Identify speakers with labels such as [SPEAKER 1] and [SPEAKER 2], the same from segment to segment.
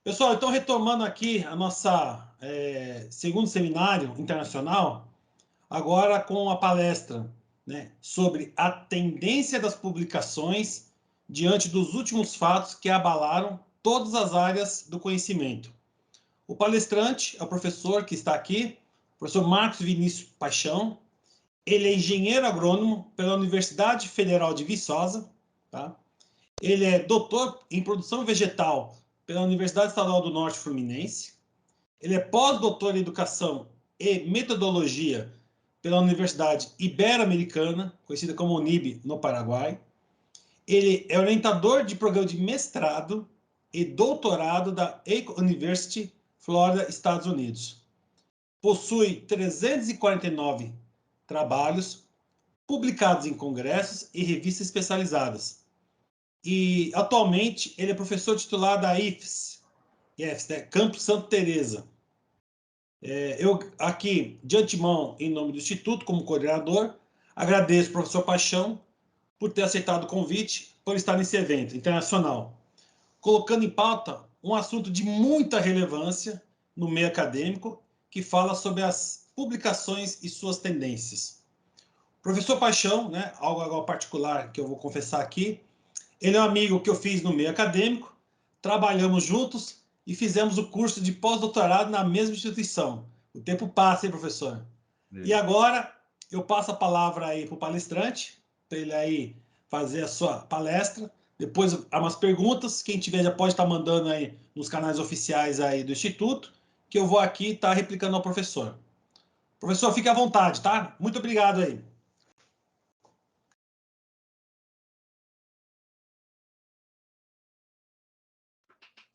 [SPEAKER 1] Pessoal, então retomando aqui a nossa segundo seminário internacional, agora com a palestra, né, sobre a tendência das publicações diante dos últimos fatos que abalaram todas as áreas do conhecimento. O palestrante é o professor que está aqui, o professor Marcos Vinícius Paixão. Ele é engenheiro agrônomo pela Universidade Federal de Viçosa, tá? Ele é doutor em produção vegetal pela Universidade Estadual do Norte Fluminense. Ele é pós-doutor em educação e metodologia pela Universidade Ibero-Americana, conhecida como UNIB, no Paraguai. Ele é orientador de programa de mestrado e doutorado da Wake University, Flórida, Estados Unidos. Possui 349 trabalhos publicados em congressos e revistas especializadas. E atualmente ele é professor titular da IFES, né, Campus Santa Teresa. Eu aqui, de antemão, em nome do Instituto, como coordenador, agradeço ao professor Paixão por ter aceitado o convite, por estar nesse evento internacional, colocando em pauta um assunto de muita relevância no meio acadêmico, que fala sobre as publicações e suas tendências. O professor Paixão, né, algo particular que eu vou confessar aqui, ele é um amigo que eu fiz no meio acadêmico, trabalhamos juntos e fizemos o curso de pós-doutorado na mesma instituição. O tempo passa, hein, professor? E agora eu passo a palavra aí para o palestrante, para ele aí fazer a sua palestra. Depois há umas perguntas, quem tiver já pode estar mandando aí nos canais oficiais aí do Instituto, que eu vou aqui estar replicando ao professor. Professor, fique à vontade, tá? Muito obrigado aí.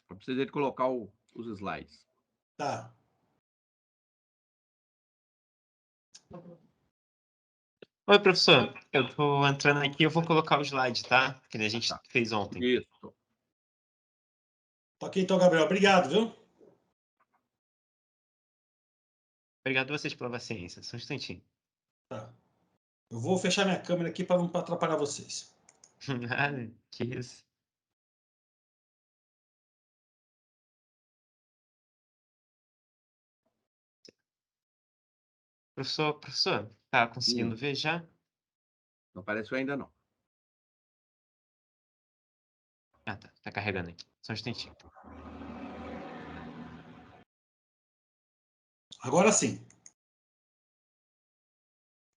[SPEAKER 2] Eu preciso de colocar os slides.
[SPEAKER 1] Tá.
[SPEAKER 3] Oi, professor. Eu estou entrando aqui, eu vou colocar o slide, tá? Que a gente fez ontem.
[SPEAKER 2] Isso.
[SPEAKER 1] Ok, então, Gabriel. Obrigado, viu?
[SPEAKER 3] Obrigado a vocês pela paciência. Só um instantinho.
[SPEAKER 1] Tá. Eu vou fechar minha câmera aqui para não atrapalhar vocês.
[SPEAKER 3] Nada, que isso. Professor, tá conseguindo ver já?
[SPEAKER 2] Não apareceu ainda, não.
[SPEAKER 3] Ah, tá. Tá carregando aqui. Só um instantinho.
[SPEAKER 1] Agora sim.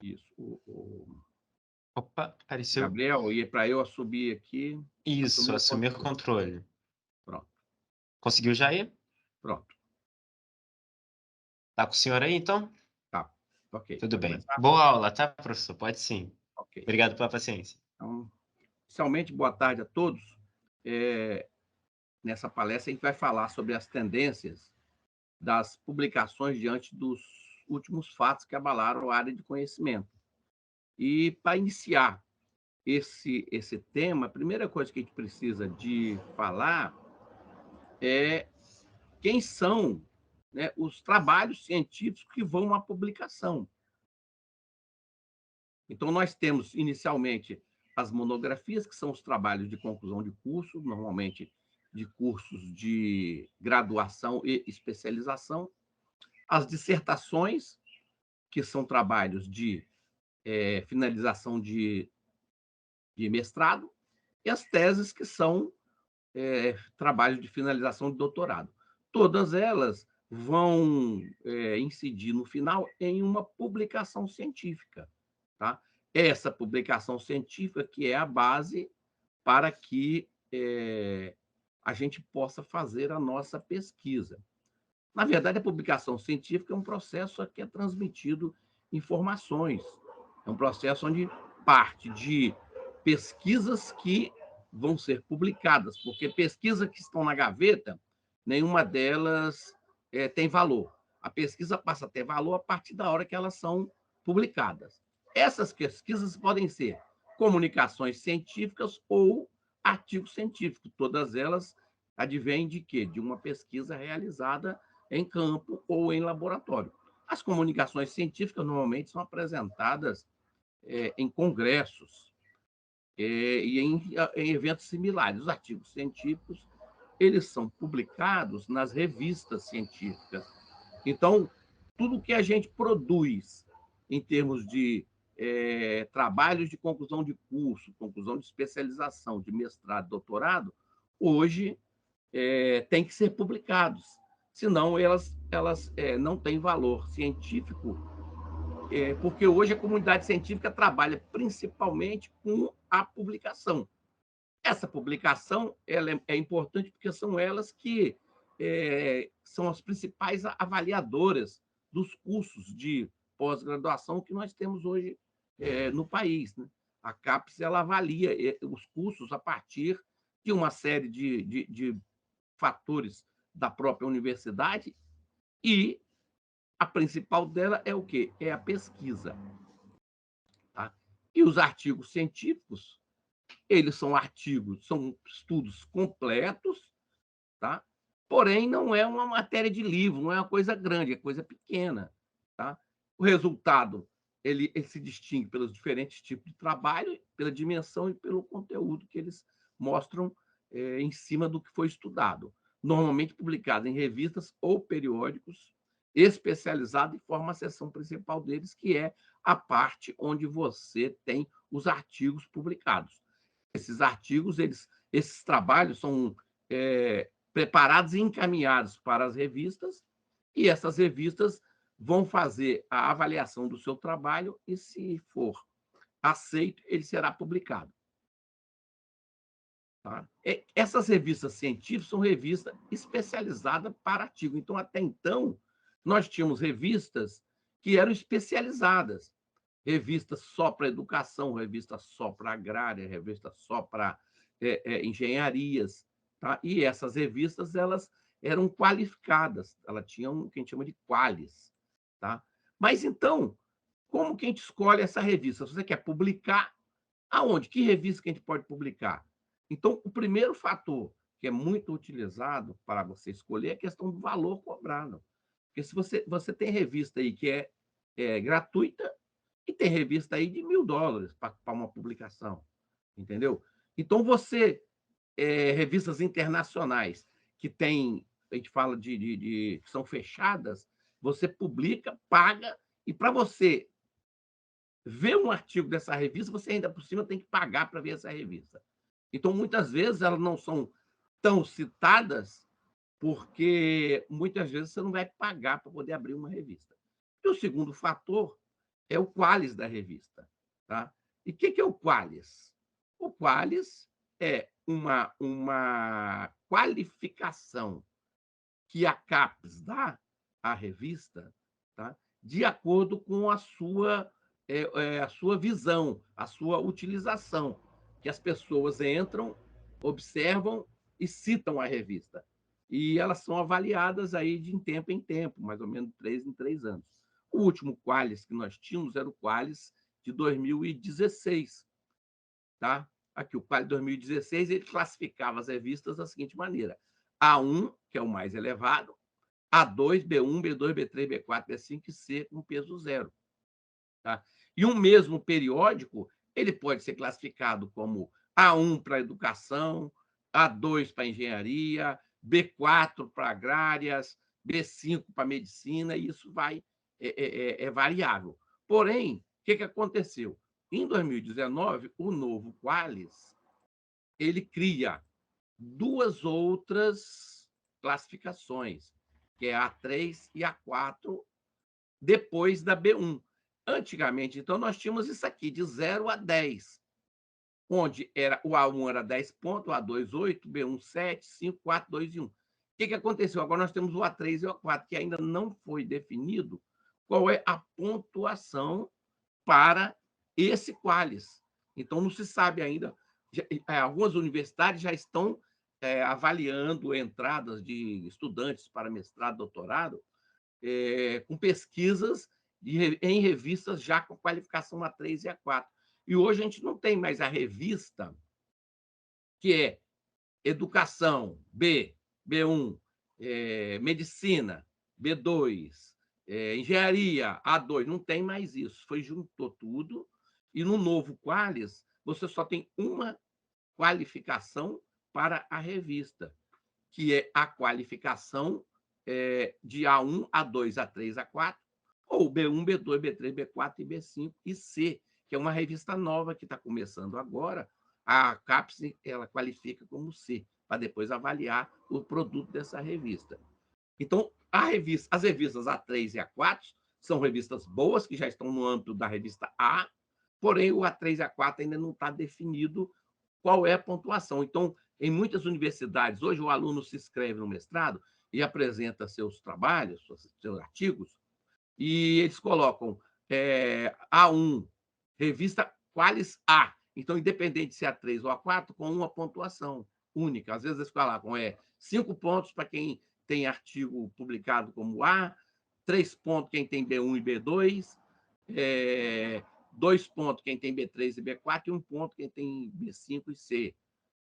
[SPEAKER 2] Isso.
[SPEAKER 3] Opa, apareceu.
[SPEAKER 2] Gabriel, e para eu subir aqui...
[SPEAKER 3] Isso, assumir o controle.
[SPEAKER 2] Pronto.
[SPEAKER 3] Conseguiu já ir?
[SPEAKER 2] Pronto.
[SPEAKER 3] Tá com o senhor aí, então?
[SPEAKER 2] Tá. Ok.
[SPEAKER 3] Tudo bem.
[SPEAKER 2] Começar?
[SPEAKER 3] Boa aula, tá, professor? Pode sim.
[SPEAKER 2] Ok.
[SPEAKER 3] Obrigado pela paciência.
[SPEAKER 2] Então, inicialmente, boa tarde a todos. Nessa palestra, a gente vai falar sobre as tendências das publicações diante dos últimos fatos que abalaram a área de conhecimento. E, para iniciar esse tema, a primeira coisa que a gente precisa de falar é quem são, né, os trabalhos científicos que vão à publicação. Então, nós temos, inicialmente, as monografias, que são os trabalhos de conclusão de curso, normalmente de cursos de graduação e especialização, as dissertações, que são trabalhos de finalização de mestrado, e as teses, que são trabalhos de finalização de doutorado. Todas elas vão incidir, no final, em uma publicação científica. Tá? Essa publicação científica que é a base para que a gente possa fazer a nossa pesquisa. Na verdade, a publicação científica é um processo que é transmitido informações. É um processo onde parte de pesquisas que vão ser publicadas, porque pesquisas que estão na gaveta, nenhuma delas tem valor. A pesquisa passa a ter valor a partir da hora que elas são publicadas. Essas pesquisas podem ser comunicações científicas ou artigos científicos. Todas elas advêm de quê? De uma pesquisa realizada em campo ou em laboratório. As comunicações científicas normalmente são apresentadas em congressos e em eventos similares. Os artigos científicos eles são publicados nas revistas científicas. Então, tudo que a gente produz em termos de trabalhos de conclusão de curso, conclusão de especialização, de mestrado, doutorado, hoje tem que ser publicados, senão elas não têm valor científico, porque hoje a comunidade científica trabalha principalmente com a publicação. Essa publicação ela é importante porque são elas que são as principais avaliadoras dos cursos de pós-graduação que nós temos hoje no país, né? A CAPES ela avalia os cursos a partir de uma série de fatores da própria universidade e a principal dela é o quê? É a pesquisa. Tá? E os artigos científicos, eles são artigos, são estudos completos, tá? Porém, não é uma matéria de livro, não é uma coisa grande, é coisa pequena. Tá? O resultado ele se distingue pelos diferentes tipos de trabalho, pela dimensão e pelo conteúdo que eles mostram em cima do que foi estudado. Normalmente publicado em revistas ou periódicos, especializado e forma a seção principal deles, que é a parte onde você tem os artigos publicados. Esses artigos, esses trabalhos são preparados e encaminhados para as revistas, e essas revistas vão fazer a avaliação do seu trabalho e, se for aceito, ele será publicado. Tá? Essas revistas científicas são revistas especializadas para artigo. Então, até então, nós tínhamos revistas que eram especializadas. Revistas só para educação, revista só para agrária, revista só para engenharias. Tá? E essas revistas elas eram qualificadas, elas tinham o que a gente chama de qualis. Tá? Mas, então, como que a gente escolhe essa revista? Se você quer publicar, aonde? Que revista que a gente pode publicar? Então, o primeiro fator que é muito utilizado para você escolher é a questão do valor cobrado. Porque se você tem revista aí que é gratuita e tem revista aí de $1.000 para uma publicação, entendeu? Então, revistas internacionais que tem, a gente fala que são fechadas, você publica, paga, e para você ver um artigo dessa revista, você ainda por cima tem que pagar para ver essa revista. Então, muitas vezes, elas não são tão citadas, porque muitas vezes você não vai pagar para poder abrir uma revista. E o segundo fator é o qualis da revista. Tá? E o que é o qualis? O qualis é uma qualificação que a CAPES dá à revista, tá? De acordo com a sua visão, a sua utilização, que as pessoas entram, observam e citam a revista. E elas são avaliadas aí de tempo em tempo, mais ou menos 3 em 3 anos. O último qualis que nós tínhamos era o qualis de 2016. Tá? Aqui, o qualis de 2016, ele classificava as revistas da seguinte maneira: A1, que é o mais elevado, A2, B1, B2, B3, B4, B5 e C com peso 0. Tá? E um mesmo periódico, ele pode ser classificado como A1 para educação, A2 para engenharia, B4 para agrárias, B5 para medicina, e isso é variável. Porém, o que aconteceu? Em 2019, o novo qualis ele cria 2 outras classificações, que é a A3 e a A4, depois da B1. Antigamente, então, nós tínhamos isso aqui, de 0 a 10, onde o A1 era 10 pontos, o A2, 8, B1, 7, 5, 4, 2 e 1. O que aconteceu? Agora nós temos o A3 e o A4, que ainda não foi definido qual é a pontuação para esse qualis. Então, não se sabe ainda. Algumas universidades já estão avaliando entradas de estudantes para mestrado, doutorado, com pesquisas em revistas já com qualificação A3 e A4. E hoje a gente não tem mais a revista que é educação, B, B1, medicina, B2, engenharia, A2. Não tem mais isso. Juntou tudo. E no novo qualis, você só tem uma qualificação para a revista. que é a qualificação de A1, A2, A3, A4, ou B1, B2, B3, B4 e B5 e C, que é uma revista nova que está começando agora. A CAPES ela qualifica como C, para depois avaliar o produto dessa revista. Então, as revistas A3 e A4 são revistas boas, que já estão no âmbito da revista A, porém o A3 e A4 ainda não está definido qual é a pontuação. Então, em muitas universidades, hoje o aluno se inscreve no mestrado e apresenta seus trabalhos, seus artigos, e eles colocam A1, revista Qualis A. Então, independente se é A3 ou A4, com uma pontuação única. Às vezes eles colocam 5 pontos para quem tem artigo publicado como A, 3 pontos quem tem B1 e B2, 2 pontos quem tem B3 e B4 e 1 ponto quem tem B5 e C,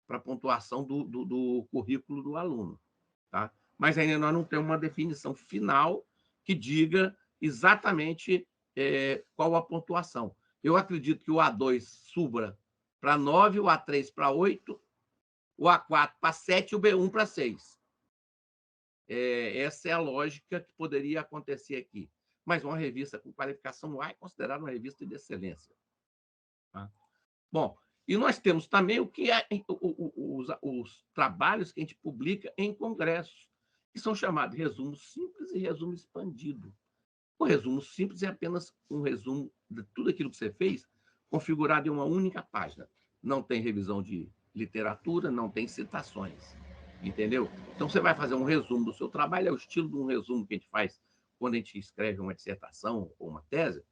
[SPEAKER 2] para a pontuação do currículo do aluno. Tá? Mas ainda nós não temos uma definição final que diga exatamente qual a pontuação. Eu acredito que o A2 suba para 9, o A3 para 8, o A4 para 7 e o B1 para 6. Essa é a lógica que poderia acontecer aqui. Mas uma revista com qualificação A é considerada uma revista de excelência. Tá? Bom, e nós temos também o que os trabalhos que a gente publica em congressos, que são chamados de resumo simples e resumo expandido. O resumo simples é apenas um resumo de tudo aquilo que você fez, configurado em uma única página. Não tem revisão de literatura, não tem citações. Entendeu? Então, você vai fazer um resumo do seu trabalho, é o estilo de um resumo que a gente faz quando a gente escreve uma dissertação ou uma tese,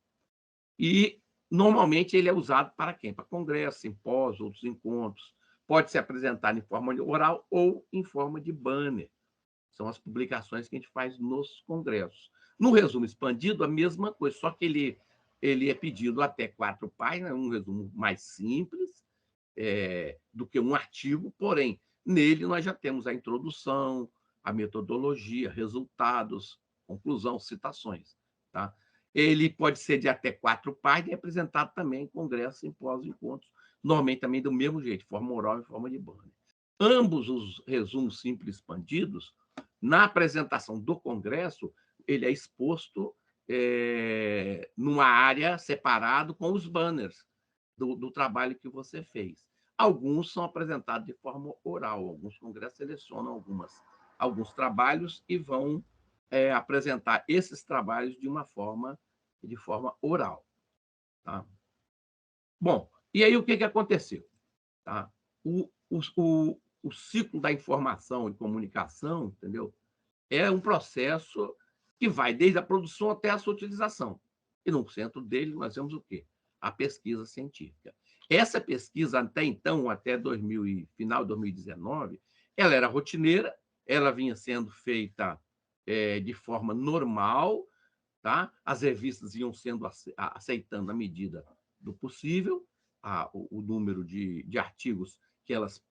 [SPEAKER 2] e normalmente ele é usado para quem? Para congresso, simpósios, outros encontros. Pode ser apresentado em forma oral ou em forma de banner. São as publicações que a gente faz nos congressos. No resumo expandido, a mesma coisa, só que ele é pedido até 4 páginas, um resumo mais simples do que um artigo, porém, nele nós já temos a introdução, a metodologia, resultados, conclusão, citações. Tá? Ele pode ser de até 4 páginas e é apresentado também em congressos, simpósios, encontros, normalmente também do mesmo jeito, forma oral e forma de banner. Ambos os resumos simples expandidos, na apresentação do congresso, ele é exposto numa área separada com os banners do trabalho que você fez. Alguns são apresentados de forma oral, alguns congressos selecionam alguns trabalhos e vão apresentar esses trabalhos de forma oral. Tá? Bom, e aí o que aconteceu? Tá? O ciclo da informação e comunicação, entendeu? É um processo que vai desde a produção até a sua utilização. E no centro dele nós temos o quê? A pesquisa científica. Essa pesquisa, até então, até final de 2019, ela era rotineira, ela vinha sendo feita de forma normal, tá? As revistas iam sendo aceitando à medida do possível o número de artigos que elas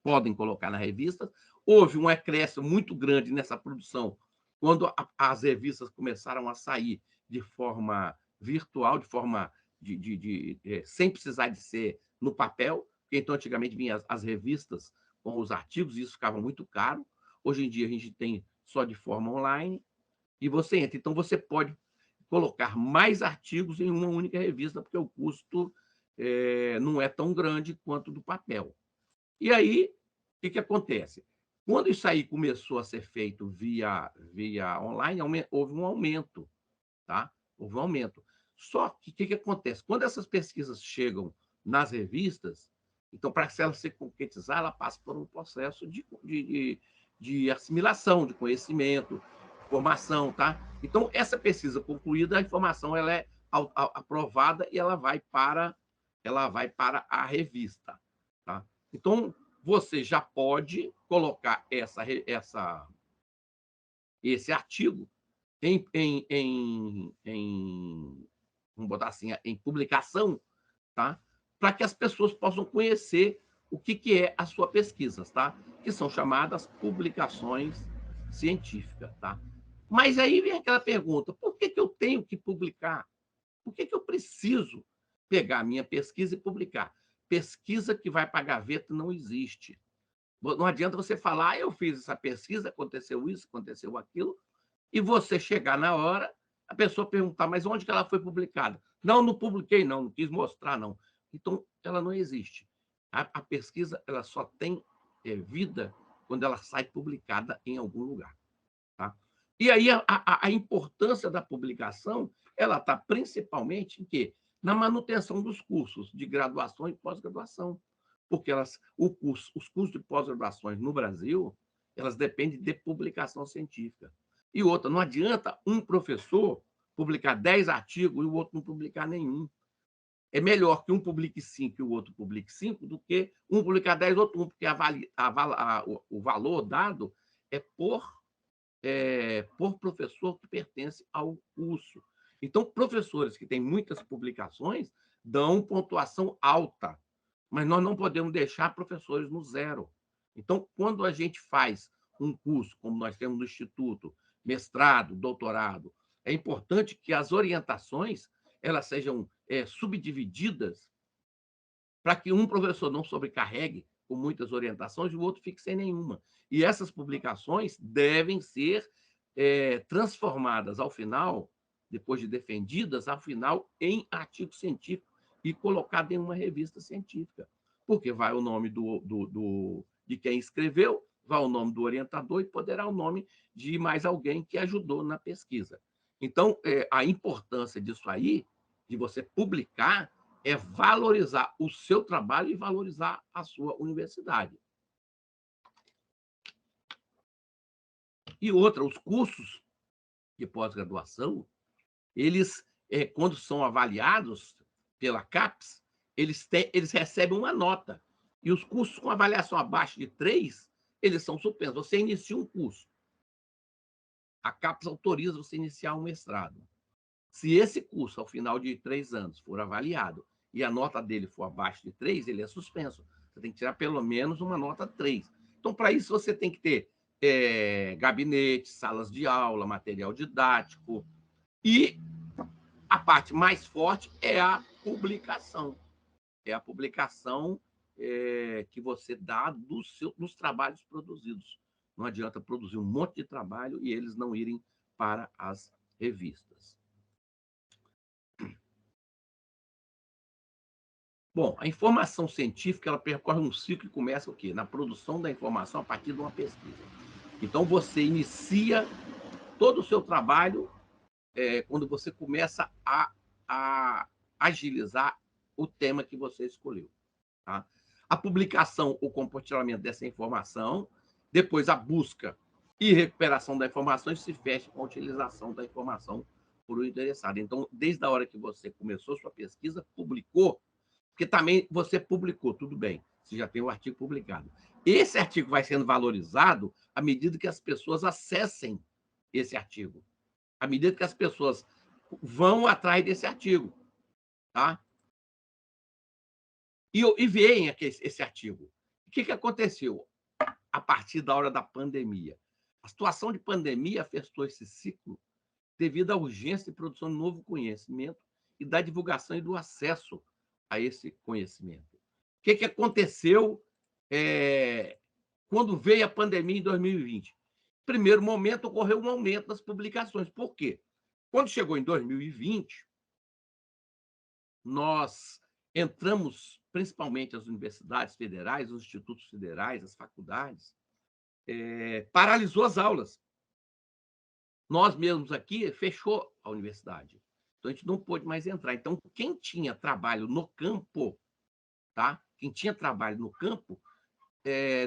[SPEAKER 2] podem colocar na revista. Houve um acréscimo muito grande nessa produção quando as revistas começaram a sair de forma virtual, de forma sem precisar de ser no papel, porque então antigamente vinham as revistas com os artigos e isso ficava muito caro. Hoje em dia a gente tem só de forma online e você entra. Então você pode colocar mais artigos em uma única revista, porque o custo não é tão grande quanto do papel. E aí, o que acontece? Quando isso aí começou a ser feito via online, houve um aumento. Tá? Houve um aumento. Só que o que acontece? Quando essas pesquisas chegam nas revistas, então, para ela se concretizar, ela passa por um processo de assimilação, de conhecimento, formação. Tá? Então, essa pesquisa concluída, a informação ela é aprovada e ela vai para a revista. Tá? Então, você já pode colocar esse artigo vamos botar assim, em publicação, tá? Para que as pessoas possam conhecer o que é a sua pesquisa, tá? Que são chamadas publicações científicas. Tá? Mas aí vem aquela pergunta, por que eu tenho que publicar? Por que eu preciso pegar a minha pesquisa e publicar? Pesquisa que vai para a gaveta não existe. Não adianta você falar, eu fiz essa pesquisa, aconteceu isso, aconteceu aquilo, e você chegar na hora, a pessoa perguntar, mas onde que ela foi publicada? Não publiquei, não quis mostrar, não. Então, ela não existe. A pesquisa ela só tem vida quando ela sai publicada em algum lugar. Tá? E aí a importância da publicação ela está principalmente em quê? Na manutenção dos cursos de graduação e pós-graduação. Porque os cursos de pós-graduações no Brasil, elas dependem de publicação científica. E outra, não adianta um professor publicar 10 artigos e o outro não publicar nenhum. É melhor que um publique 5 e o outro publique 5 do que um publicar 10 e outro 1, porque o valor dado é por professor que pertence ao curso. Então, professores que têm muitas publicações dão pontuação alta, mas nós não podemos deixar professores no zero. Então, quando a gente faz um curso, como nós temos no Instituto, mestrado, doutorado, é importante que as orientações elas sejam subdivididas para que um professor não sobrecarregue com muitas orientações e o outro fique sem nenhuma. E essas publicações devem ser transformadas ao final, depois de defendidas, ao final, em artigo científico e colocado em uma revista científica. Porque vai o nome de quem escreveu, vai o nome do orientador e poderá o nome de mais alguém que ajudou na pesquisa. Então, a importância disso aí, de você publicar, é valorizar o seu trabalho e valorizar a sua universidade. E outra, os cursos de pós-graduação, eles, quando são avaliados pela CAPES, eles recebem uma nota. E os cursos com avaliação abaixo de 3, eles são suspensos. Você inicia um curso. A CAPES autoriza você a iniciar um mestrado. Se esse curso, ao final de 3 anos, for avaliado e a nota dele for abaixo de 3, ele é suspenso. Você tem que tirar pelo menos uma nota 3. Então, para isso, você tem que ter gabinete, salas de aula, material didático. E a parte mais forte é a publicação. É a publicação que você dá dos trabalhos produzidos. Não adianta produzir um monte de trabalho e eles não irem para as revistas. Bom, a informação científica ela percorre um ciclo que começa o quê? Na produção da informação a partir de uma pesquisa. Então, você inicia todo o seu trabalho quando você começa a agilizar o tema que você escolheu. Tá? A publicação, o compartilhamento dessa informação, depois a busca e recuperação da informação, se fecha com a utilização da informação por o interessado. Então, desde a hora que você começou sua pesquisa, publicou, porque também você publicou, tudo bem, você já tem o artigo publicado. Esse artigo vai sendo valorizado à medida que as pessoas acessem esse artigo, à medida que as pessoas vão atrás desse artigo. Tá? E veem esse artigo. O que aconteceu a partir da hora da pandemia? A situação de pandemia afetou esse ciclo devido à urgência de produção de novo conhecimento e da divulgação e do acesso a esse conhecimento. O que aconteceu quando veio a pandemia em 2020? Primeiro momento, ocorreu um aumento das publicações. Por quê? Quando chegou em 2020, nós entramos, principalmente as universidades federais, os institutos federais, as faculdades, paralisou as aulas. Nós mesmos aqui fechou a universidade. Então, a gente não pôde mais entrar. Então, quem tinha trabalho no campo, tá? Quem tinha trabalho no campo,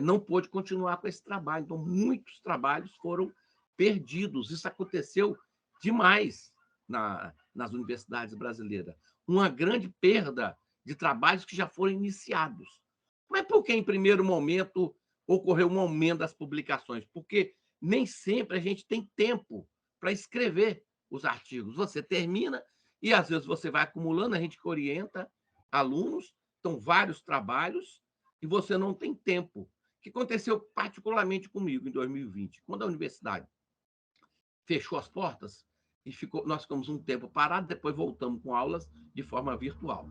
[SPEAKER 2] não pôde continuar com esse trabalho. Então, muitos trabalhos foram perdidos. Isso aconteceu demais nas universidades brasileiras. Uma grande perda de trabalhos que já foram iniciados. Mas por que, em primeiro momento, ocorreu um aumento das publicações? Porque nem sempre a gente tem tempo para escrever os artigos. Você termina e, às vezes, você vai acumulando, a gente que orienta alunos, então, vários trabalhos, e você não tem tempo. O que aconteceu particularmente comigo em 2020? Quando a universidade fechou as portas, e nós ficamos um tempo parados, depois voltamos com aulas de forma virtual.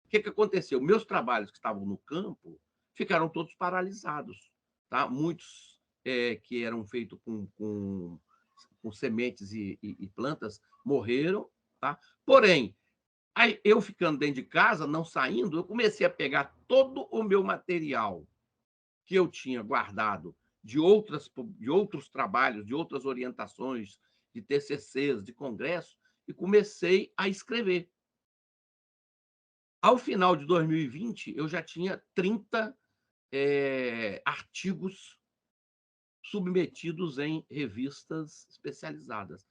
[SPEAKER 2] O que aconteceu? Meus trabalhos que estavam no campo ficaram todos paralisados. tá? Muitos que eram feitos com sementes e plantas morreram, tá? Porém, aí eu ficando dentro de casa, não saindo, eu comecei a pegar todo o meu material que eu tinha guardado de outros trabalhos, de outras orientações, de TCCs, de congressos, e comecei a escrever. Ao final de 2020, eu já tinha 30 artigos submetidos em revistas especializadas,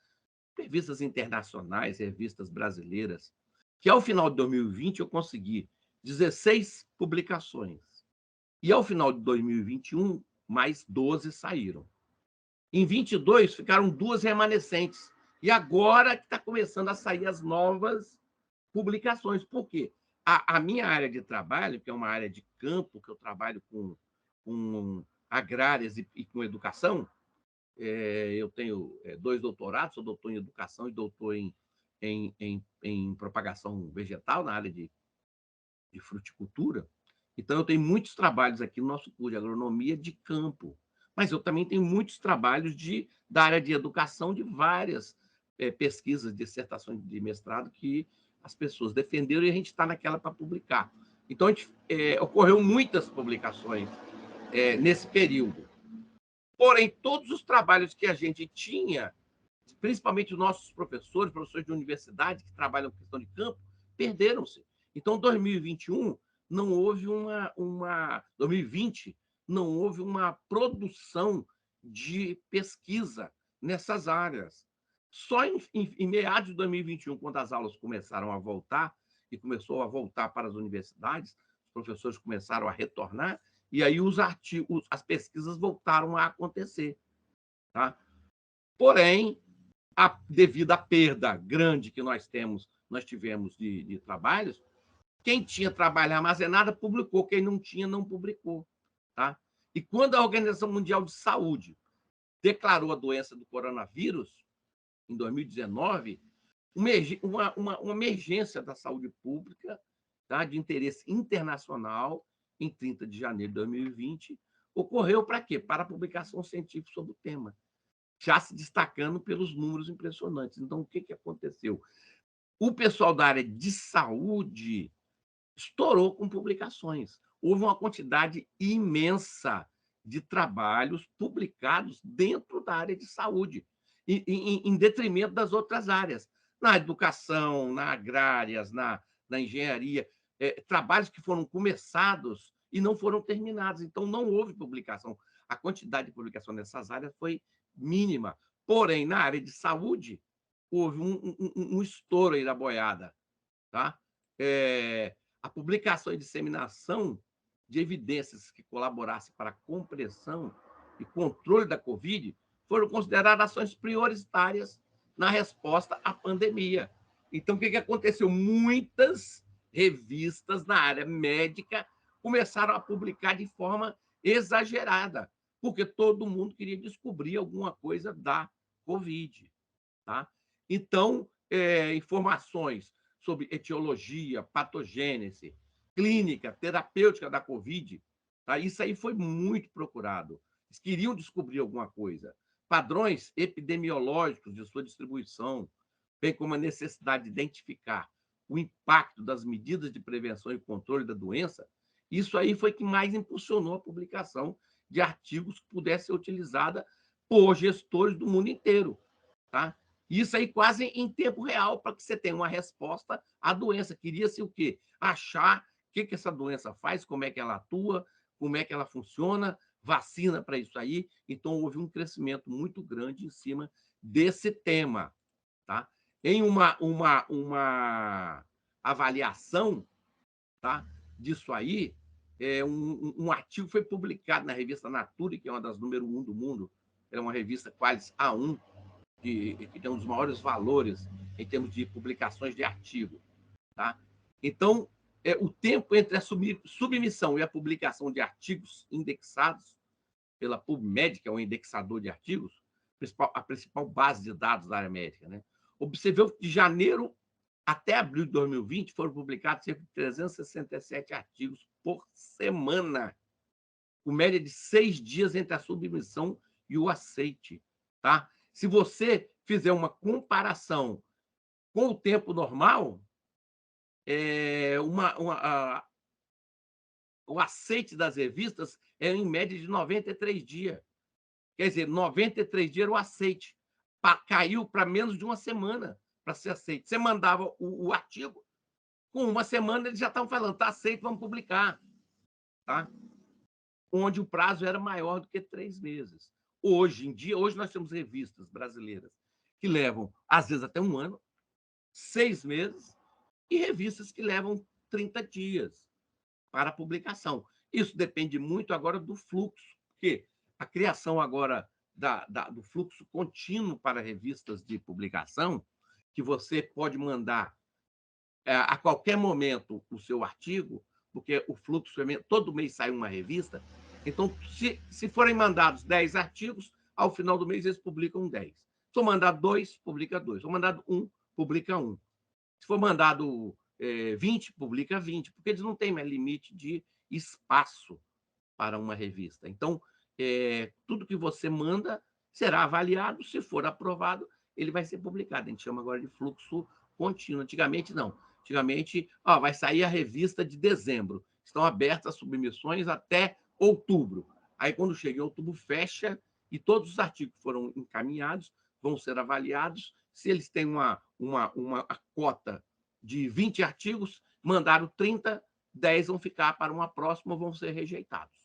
[SPEAKER 2] revistas internacionais, revistas brasileiras, que ao final de 2020 eu consegui 16 publicações. E ao final de 2021, mais 12 saíram. Em 22, ficaram 2 remanescentes. E agora que está começando a sair as novas publicações. Por quê? A minha área de trabalho, que é uma área de campo, que eu trabalho com agrárias e com educação, eu tenho 2 doutorados, sou doutor em educação e doutor em propagação vegetal, na área de fruticultura. Então, eu tenho muitos trabalhos aqui no nosso curso de agronomia de campo, mas eu também tenho muitos trabalhos da área de educação, de várias pesquisas, dissertações de mestrado que as pessoas defenderam e a gente está naquela para publicar. Então, ocorreu muitas publicações nesse período. Porém, todos os trabalhos que a gente tinha, principalmente os nossos professores de universidade que trabalham com questão de campo, perderam-se. Então, 2021 não houve 2020 não houve uma produção de pesquisa nessas áreas. Só em meados de 2021, quando as aulas começaram a voltar e começou a voltar para as universidades, os professores começaram a retornar e aí as pesquisas voltaram a acontecer, tá? Porém, devido à perda grande que nós tivemos de trabalhos, quem tinha trabalho armazenado publicou, quem não tinha não publicou, tá? E quando a Organização Mundial de Saúde declarou a doença do coronavírus em 2019, uma emergência da saúde pública, tá, de interesse internacional, em 30 de janeiro de 2020, ocorreu para quê? Para a publicação científica sobre o tema, já se destacando pelos números impressionantes. Então, o que aconteceu? O pessoal da área de saúde estourou com publicações. Houve uma quantidade imensa de trabalhos publicados dentro da área de saúde, em detrimento das outras áreas, na educação, na agrárias, na engenharia, trabalhos que foram começados e não foram terminados. Então, não houve publicação. A quantidade de publicação nessas áreas foi mínima. Porém, na área de saúde, houve um estouro aí da boiada, tá? A publicação e disseminação de evidências que colaborassem para a compreensão e controle da Covid foram consideradas ações prioritárias na resposta à pandemia. Então, o que aconteceu? Muitas revistas na área médica começaram a publicar de forma exagerada, porque todo mundo queria descobrir alguma coisa da Covid, tá? Então, informações sobre etiologia, patogênese, clínica, terapêutica da Covid, tá? Isso aí foi muito procurado. Eles queriam descobrir alguma coisa. Padrões epidemiológicos de sua distribuição, bem como a necessidade de identificar o impacto das medidas de prevenção e controle da doença, isso aí foi que mais impulsionou a publicação de artigos que pudessem ser utilizados por gestores do mundo inteiro, tá? Isso aí quase em tempo real, para que você tenha uma resposta à doença. Queria-se o quê? Achar o que essa doença faz, como é que ela atua, como é que ela funciona, vacina para isso aí. Então, houve um crescimento muito grande em cima desse tema, tá? Em uma avaliação, tá, disso aí, um artigo foi publicado na revista Nature, que é uma das número 1 do mundo, é uma revista quase A1, que tem um dos maiores valores em termos de publicações de artigo, tá? Então, o tempo entre a submissão e a publicação de artigos indexados pela PubMed, que é um indexador de artigos, a principal base de dados da área médica, né? Observou que de janeiro até abril de 2020 foram publicados cerca de 367 artigos por semana. com média de 6 dias entre a submissão e o aceite. Tá? Se você fizer uma comparação com o tempo normal, o aceite das revistas é em média de 93 dias. Quer dizer, 93 dias era o aceite. Caiu para menos de uma semana para ser aceite. Você mandava o artigo, com uma semana eles já estavam falando, está aceito, vamos publicar. Tá? Onde o prazo era maior do que 3 meses. Hoje em dia, hoje nós temos revistas brasileiras que levam, às vezes, até 1 ano, 6 meses, e revistas que levam 30 dias para a publicação. Isso depende muito agora do fluxo, porque a criação agora do fluxo contínuo para revistas de publicação, que você pode mandar a qualquer momento o seu artigo, porque o fluxo é todo mês sai uma revista. Então, se forem mandados 10 artigos, ao final do mês eles publicam 10. Se for mandado 2, publica 2. Se for mandado 1, publica 1. Se for mandado 20, publica 20, porque eles não têm mais limite de espaço para uma revista. Então, tudo que você manda será avaliado. Se for aprovado, ele vai ser publicado. A gente chama agora de fluxo contínuo. Antigamente, não. Antigamente, vai sair a revista de dezembro. Estão abertas as submissões até outubro. Aí, quando chega em outubro, fecha e todos os artigos que foram encaminhados vão ser avaliados. Se eles têm uma cota de 20 artigos, mandaram 30, 10 vão ficar para uma próxima, vão ser rejeitados.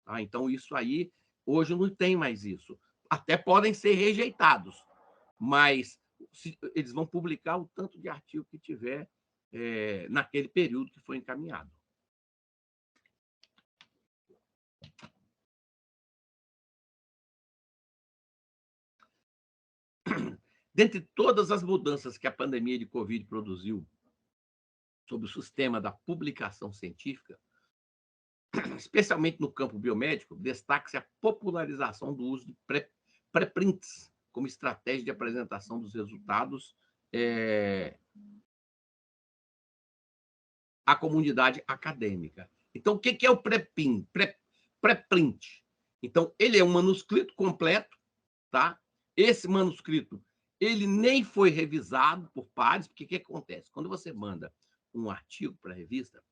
[SPEAKER 2] Tá? Então, isso aí, hoje não tem mais isso. Até podem ser rejeitados, mas eles vão publicar o tanto de artigo que tiver naquele período que foi encaminhado. Dentre todas as mudanças que a pandemia de Covid produziu sobre o sistema da publicação científica, especialmente no campo biomédico, destaca-se a popularização do uso de pré-prints como estratégia de apresentação dos resultados à comunidade acadêmica. Então, o que é o pré-print? Então, ele é um manuscrito completo, tá? Esse manuscrito ele nem foi revisado por pares, porque o que acontece? Quando você manda um artigo para a revista,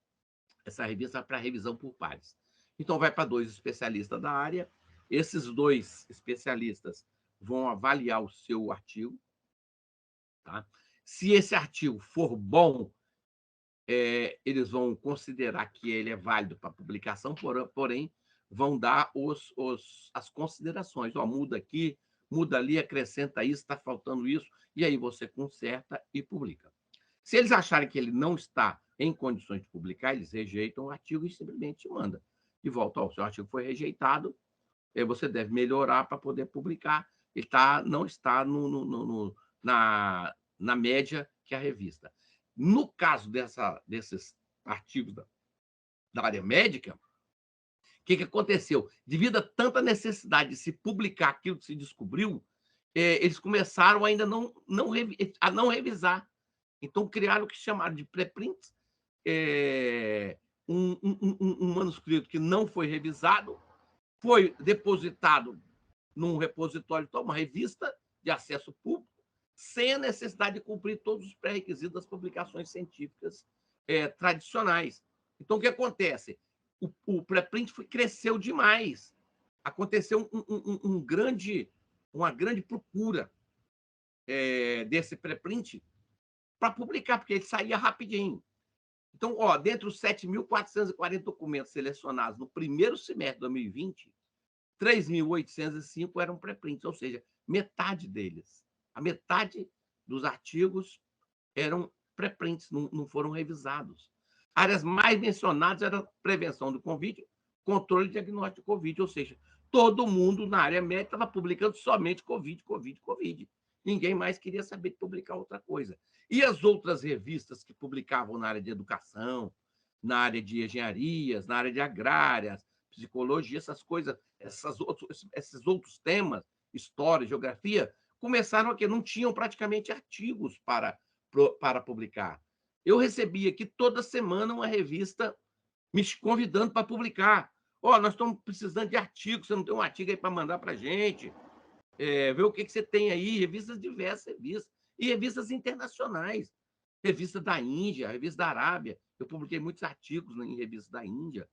[SPEAKER 2] essa revista vai para revisão por pares. Então, vai para 2 especialistas da área, esses 2 especialistas vão avaliar o seu artigo. Tá? Se esse artigo for bom, eles vão considerar que ele é válido para publicação, porém, vão dar as considerações. Muda aqui, muda ali, acrescenta isso, está faltando isso, e aí você conserta e publica. Se eles acharem que ele não está em condições de publicar, eles rejeitam o artigo e simplesmente manda de volta. O seu artigo foi rejeitado, você deve melhorar para poder publicar. Ele não está na média que a revista. No caso desses artigos da área médica, o que aconteceu? Devido a tanta necessidade de se publicar aquilo que se descobriu, eles começaram ainda a não revisar. Então, criaram o que chamaram de pré-print, um manuscrito que não foi revisado, foi depositado num repositório, uma revista de acesso público, sem a necessidade de cumprir todos os pré-requisitos das publicações científicas tradicionais. Então, o que acontece? O pré-print cresceu demais. Aconteceu uma grande procura desse pré-print para publicar, porque ele saía rapidinho. Então, dentre os 7.440 documentos selecionados no primeiro semestre de 2020, 3.805 eram pré-prints, ou seja, metade deles. A metade dos artigos eram pré-prints, não foram revisados. Áreas mais mencionadas eram prevenção do Covid, controle e diagnóstico de Covid, ou seja, todo mundo na área médica estava publicando somente Covid. Ninguém mais queria saber de publicar outra coisa. E as outras revistas que publicavam na área de educação, na área de engenharias, na área de agrárias, psicologia, essas coisas, esses outros temas, história, geografia, começaram aqui, não tinham praticamente artigos para publicar. Eu recebia aqui toda semana uma revista me convidando para publicar. Ó, nós estamos precisando de artigos, você não tem um artigo aí para mandar para a gente? Ver o que você tem aí, revistas diversas, revistas, e revistas internacionais, revista da Índia, revista da Arábia. Eu publiquei muitos artigos em revistas da Índia,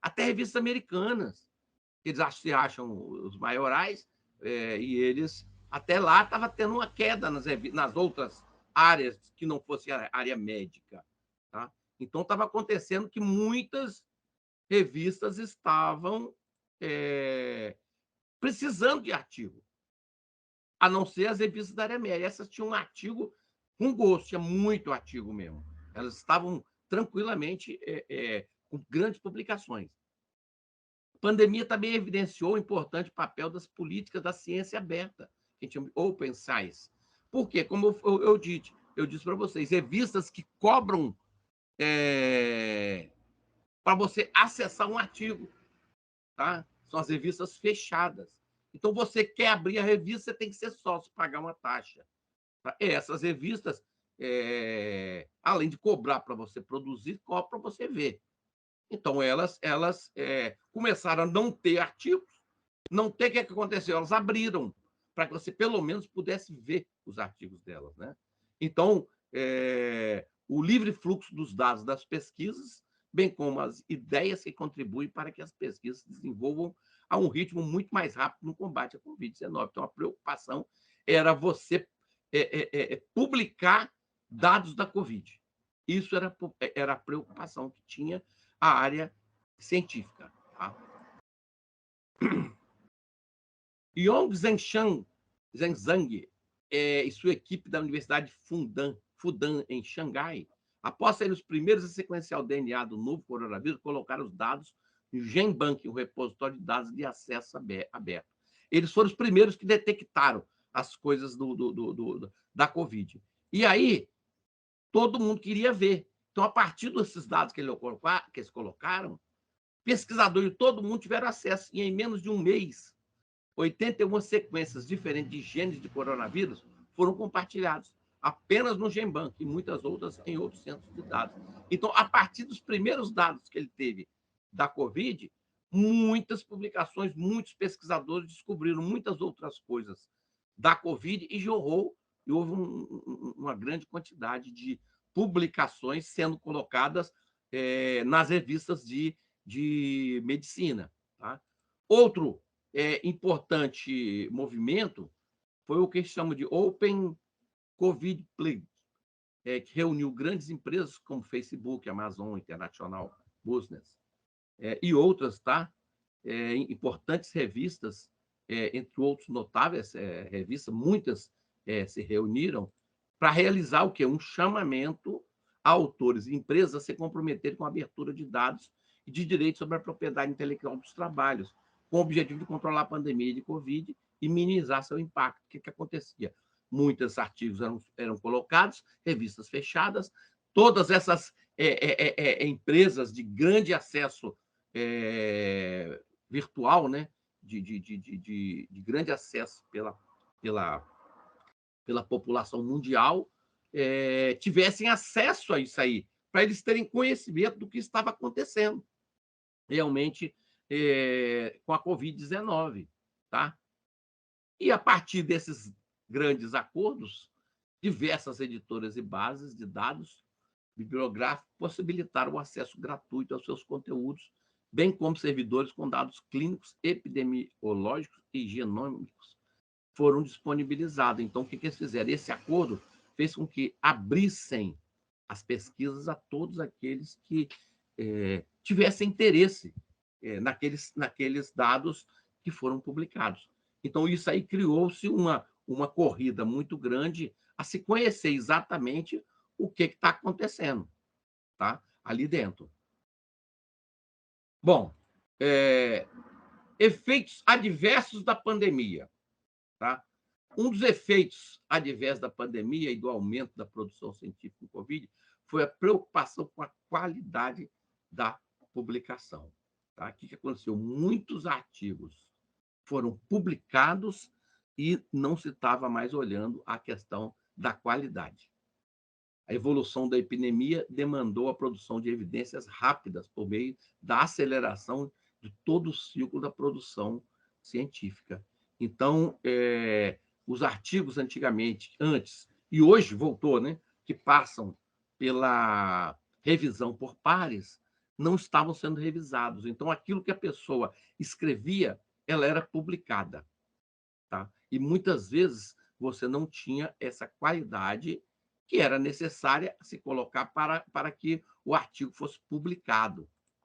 [SPEAKER 2] até revistas americanas. Eles se acham os maiorais, e eles, até lá, estava tendo uma queda nas outras áreas que não fosse a área médica. Tá? Então, estava acontecendo que muitas revistas estavam precisando de artigo, a não ser as revistas da área média. Essas tinham um artigo com gosto, tinha muito artigo mesmo. Elas estavam tranquilamente com grandes publicações. A pandemia também evidenciou o importante papel das políticas da ciência aberta, que a gente chama de open science. Por quê? Como eu disse para vocês, revistas que cobram para você acessar um artigo, tá? São as revistas fechadas. Então, você quer abrir a revista, você tem que ser sócio, pagar uma taxa. Tá? Essas revistas, além de cobrar para você produzir, cobram para você ver. Então, elas começaram a não ter artigos, não ter, o que aconteceu? Elas abriram para que você, pelo menos, pudesse ver os artigos delas. Né? Então, o livre fluxo dos dados das pesquisas, bem como as ideias que contribuem para que as pesquisas se desenvolvam a um ritmo muito mais rápido no combate à Covid-19. Então, a preocupação era você publicar dados da Covid. Isso era a preocupação que tinha a área científica. Tá? Yong Zhenzhang e sua equipe da Universidade Fudan, em Xangai, após serem os primeiros a sequenciar o DNA do novo coronavírus, colocaram os dados no GenBank, o repositório de dados de acesso aberto. Eles foram os primeiros que detectaram as coisas da Covid. E aí, todo mundo queria ver. Então, a partir desses dados que eles colocaram, pesquisadores de todo mundo tiveram acesso. E em menos de um mês, 81 sequências diferentes de genes de coronavírus foram compartilhados apenas no GenBank e muitas outras em outros centros de dados. Então, a partir dos primeiros dados que ele teve da Covid, muitas publicações, muitos pesquisadores descobriram muitas outras coisas da Covid e houve uma grande quantidade de publicações sendo colocadas nas revistas de medicina. Tá? Outro importante movimento foi o que chama de Open Covid Plague, que reuniu grandes empresas como Facebook, Amazon, International Business e outras, tá? Importantes revistas, entre outros notáveis revistas, muitas se reuniram para realizar o quê? Um chamamento a autores e empresas a se comprometerem com a abertura de dados e de direitos sobre a propriedade intelectual dos trabalhos, com o objetivo de controlar a pandemia de Covid e minimizar seu impacto. O que acontecia? Muitos artigos eram colocados, revistas fechadas, todas essas empresas de grande acesso virtual, né? de grande acesso pela população mundial, tivessem acesso a isso aí, para eles terem conhecimento do que estava acontecendo realmente com a Covid-19. Tá? E, a partir desses grandes acordos, diversas editoras e bases de dados bibliográficos possibilitaram o acesso gratuito aos seus conteúdos, bem como servidores com dados clínicos, epidemiológicos e genômicos foram disponibilizados. Então, o que eles fizeram? Esse acordo fez com que abrissem as pesquisas a todos aqueles que tivessem interesse naqueles dados que foram publicados. Então, isso aí criou-se uma corrida muito grande a se conhecer exatamente o que está acontecendo, tá? Ali dentro. Bom, efeitos adversos da pandemia. Tá? Um dos efeitos adversos da pandemia e do aumento da produção científica em Covid foi a preocupação com a qualidade da publicação. Tá? O que aconteceu? Muitos artigos foram publicados e não se estava mais olhando a questão da qualidade. A evolução da epidemia demandou a produção de evidências rápidas por meio da aceleração de todo o ciclo da produção científica. Então, os artigos antes e hoje voltou, né, que passam pela revisão por pares, não estavam sendo revisados. Então, aquilo que a pessoa escrevia, ela era publicada. Tá? E muitas vezes você não tinha essa qualidade que era necessária se colocar para que o artigo fosse publicado.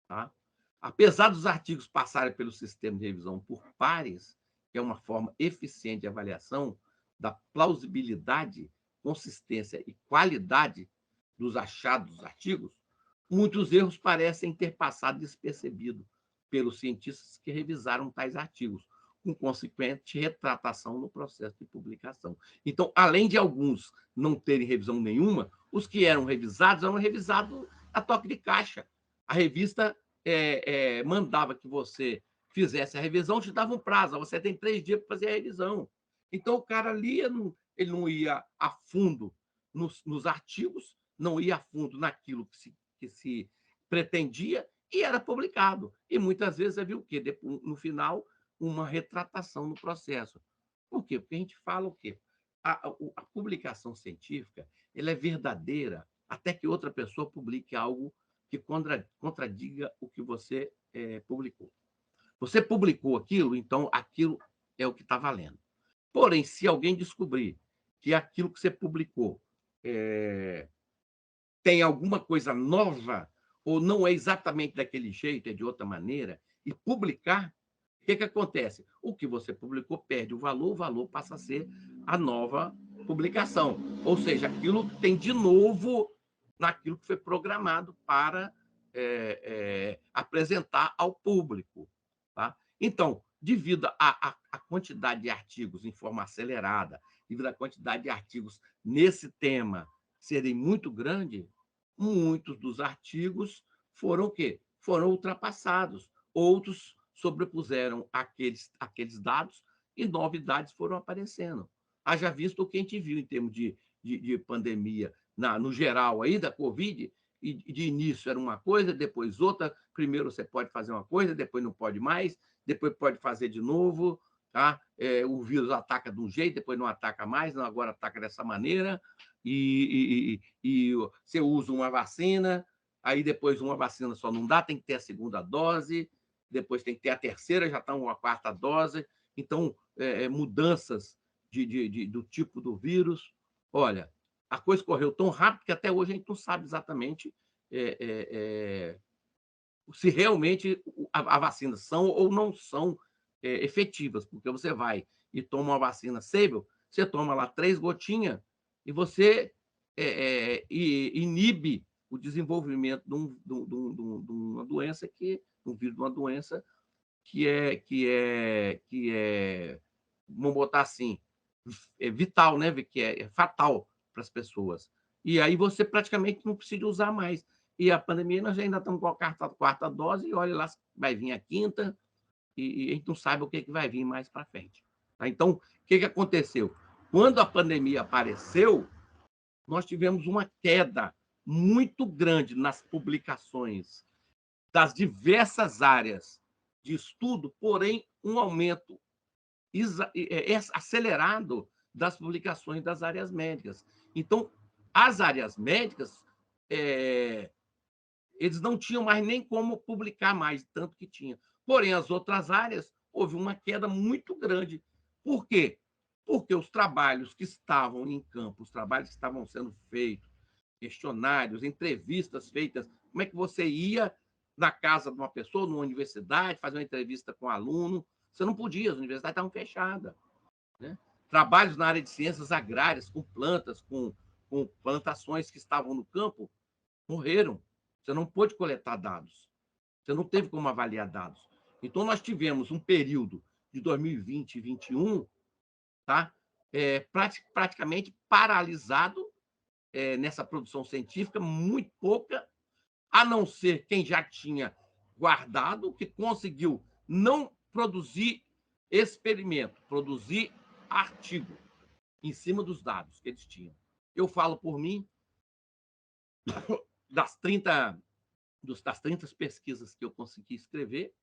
[SPEAKER 2] Tá? Apesar dos artigos passarem pelo sistema de revisão por pares, que é uma forma eficiente de avaliação da plausibilidade, consistência e qualidade dos achados dos artigos, muitos erros parecem ter passado despercebido pelos cientistas que revisaram tais artigos, com consequente retratação no processo de publicação. Então, além de alguns não terem revisão nenhuma, os que eram revisados a toque de caixa. A revista mandava que você fizesse a revisão, te dava um prazo, você tem 3 dias para fazer a revisão. Então, o cara lia, ele não ia a fundo nos artigos, não ia a fundo naquilo que se pretendia, e era publicado. E muitas vezes havia o quê? No final, uma retratação no processo. Por quê? Porque a gente fala o quê? A publicação científica ela é verdadeira até que outra pessoa publique algo que contradiga o que você publicou. Você publicou aquilo, então aquilo é o que está valendo. Porém, se alguém descobrir que aquilo que você publicou tem alguma coisa nova, ou não é exatamente daquele jeito, é de outra maneira, e publicar, o que acontece? O que você publicou perde o valor passa a ser a nova publicação. Ou seja, aquilo tem de novo naquilo que foi programado para apresentar ao público. Tá? Então, devido à quantidade de artigos em forma acelerada, devido à quantidade de artigos nesse tema serem muito grande, muitos dos artigos foram o quê? Foram ultrapassados. Outros sobrepuseram aqueles dados e novidades foram aparecendo. Haja visto o que a gente viu em termos de pandemia no geral aí da Covid, e de início era uma coisa, depois outra. Primeiro você pode fazer uma coisa, depois não pode mais, depois pode fazer de novo. Tá? O vírus ataca de um jeito, depois não ataca mais, não, agora ataca dessa maneira, e você usa uma vacina, aí depois uma vacina só não dá, tem que ter a segunda dose, depois tem que ter a terceira, já está uma quarta dose. Então, mudanças do tipo do vírus. Olha, a coisa correu tão rápido que até hoje a gente não sabe exatamente se realmente a vacina são ou não são efetivas, porque você vai e toma uma vacina Sabin, você toma lá 3 gotinhas e você inibe o desenvolvimento de uma doença um vírus de uma doença que é, vamos botar assim, vital, né? Que é fatal para as pessoas. E aí você praticamente não precisa usar mais. E a pandemia, nós ainda estamos com a quarta dose, e olha lá, vai vir a quinta, e a gente não sabe o que vai vir mais para frente. Tá? Então, o que aconteceu? Quando a pandemia apareceu, nós tivemos uma queda muito grande nas publicações das diversas áreas de estudo, porém, um aumento acelerado das publicações das áreas médicas. Então, as áreas médicas, eles não tinham mais nem como publicar mais, tanto que tinha. Porém, as outras áreas, houve uma queda muito grande. Por quê? Porque os trabalhos que estavam em campo, os trabalhos que estavam sendo feitos, questionários, entrevistas feitas, como é que você ia na casa de uma pessoa, numa universidade, fazer uma entrevista com um aluno? Você não podia, as universidades estavam fechadas. Né? Trabalhos na área de ciências agrárias, com plantas, com plantações que estavam no campo, morreram. Você não pôde coletar dados. Você não teve como avaliar dados. Então, nós tivemos um período de 2020 e 2021, tá? Praticamente paralisado nessa produção científica, muito pouca, a não ser quem já tinha guardado, que conseguiu não produzir experimento, produzir artigo em cima dos dados que eles tinham. Eu falo por mim, das 30 pesquisas que eu consegui escrever,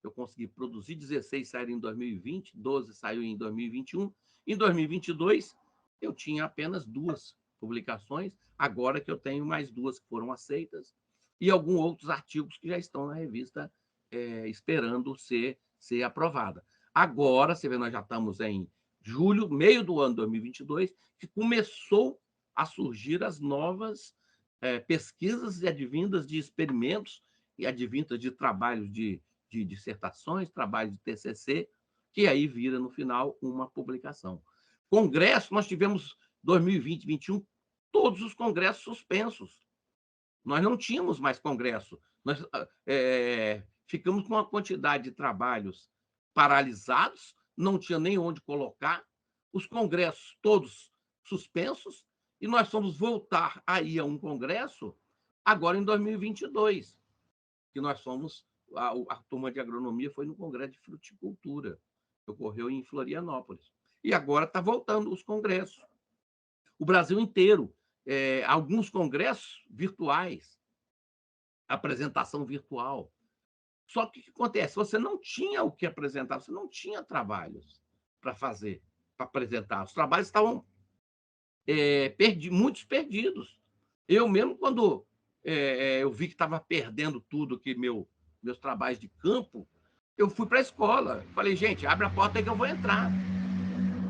[SPEAKER 2] eu consegui produzir, 16 saíram em 2020, 12 saiu em 2021. Em 2022, eu tinha apenas 2 publicações, agora que eu tenho mais 2 que foram aceitas, e alguns outros artigos que já estão na revista esperando ser aprovada. Agora, você vê, nós já estamos em julho, meio do ano de 2022, que começou a surgir as novas pesquisas advindas de experimentos e advindas de trabalhos de dissertações, trabalho de TCC, que aí vira, no final, uma publicação. Congresso, nós tivemos 2020, 2021, todos os congressos suspensos. Nós não tínhamos mais congresso. Nós ficamos com uma quantidade de trabalhos paralisados, não tinha nem onde colocar, os congressos todos suspensos, e nós fomos voltar aí a um congresso agora em 2022, que nós fomos, a turma de agronomia foi no congresso de fruticultura, que ocorreu em Florianópolis. E agora está voltando os congressos. O Brasil inteiro, alguns congressos virtuais, apresentação virtual. Só que o que acontece? Você não tinha o que apresentar, você não tinha trabalhos para fazer, para apresentar. Os trabalhos estavam muitos perdidos. Eu mesmo, quando eu vi que estava perdendo tudo, que meus trabalhos de campo, eu fui para a escola. Falei, gente, abre a porta aí que eu vou entrar.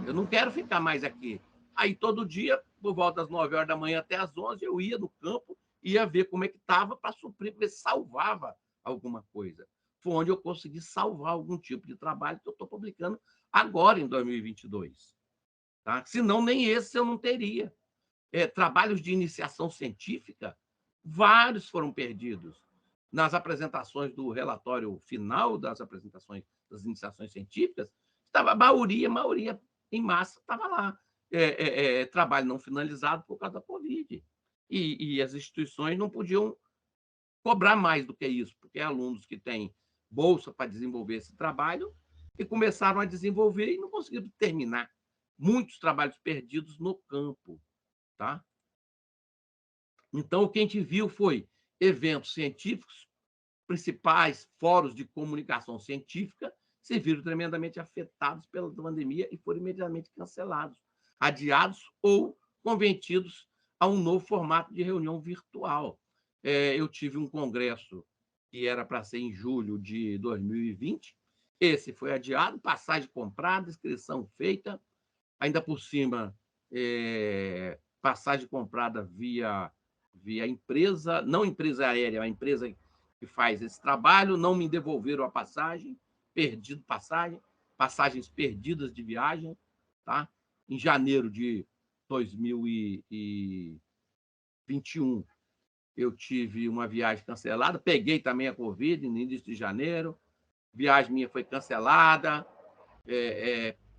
[SPEAKER 2] Eu não quero ficar mais aqui. Aí, todo dia, por volta das 9 horas da manhã até as 11, eu ia no campo, ia ver como é que estava para suprir, ver se salvava alguma coisa. Foi onde eu consegui salvar algum tipo de trabalho que eu estou publicando agora, em 2022. Tá? Senão, nem esse eu não teria. Trabalhos de iniciação científica, vários foram perdidos. Nas apresentações do relatório final das apresentações das iniciações científicas, estava a maioria em massa estava lá. Trabalho não finalizado por causa da Covid. E as instituições não podiam cobrar mais do que isso, porque alunos que têm bolsa para desenvolver esse trabalho e começaram a desenvolver e não conseguiram terminar. Muitos trabalhos perdidos no campo. Tá? Então, o que a gente viu foi eventos científicos, principais fóruns de comunicação científica, se viram tremendamente afetados pela pandemia e foram imediatamente cancelados, adiados ou convertidos a um novo formato de reunião virtual. Eu tive um congresso que era para ser em julho de 2020, esse foi adiado, passagem comprada, inscrição feita, ainda por cima, passagem comprada via empresa, não empresa aérea, a empresa que faz esse trabalho, não me devolveram a passagem, passagens perdidas de viagem, tá? Em janeiro de 2021, eu tive uma viagem cancelada, peguei também a Covid no início de janeiro, viagem minha foi cancelada,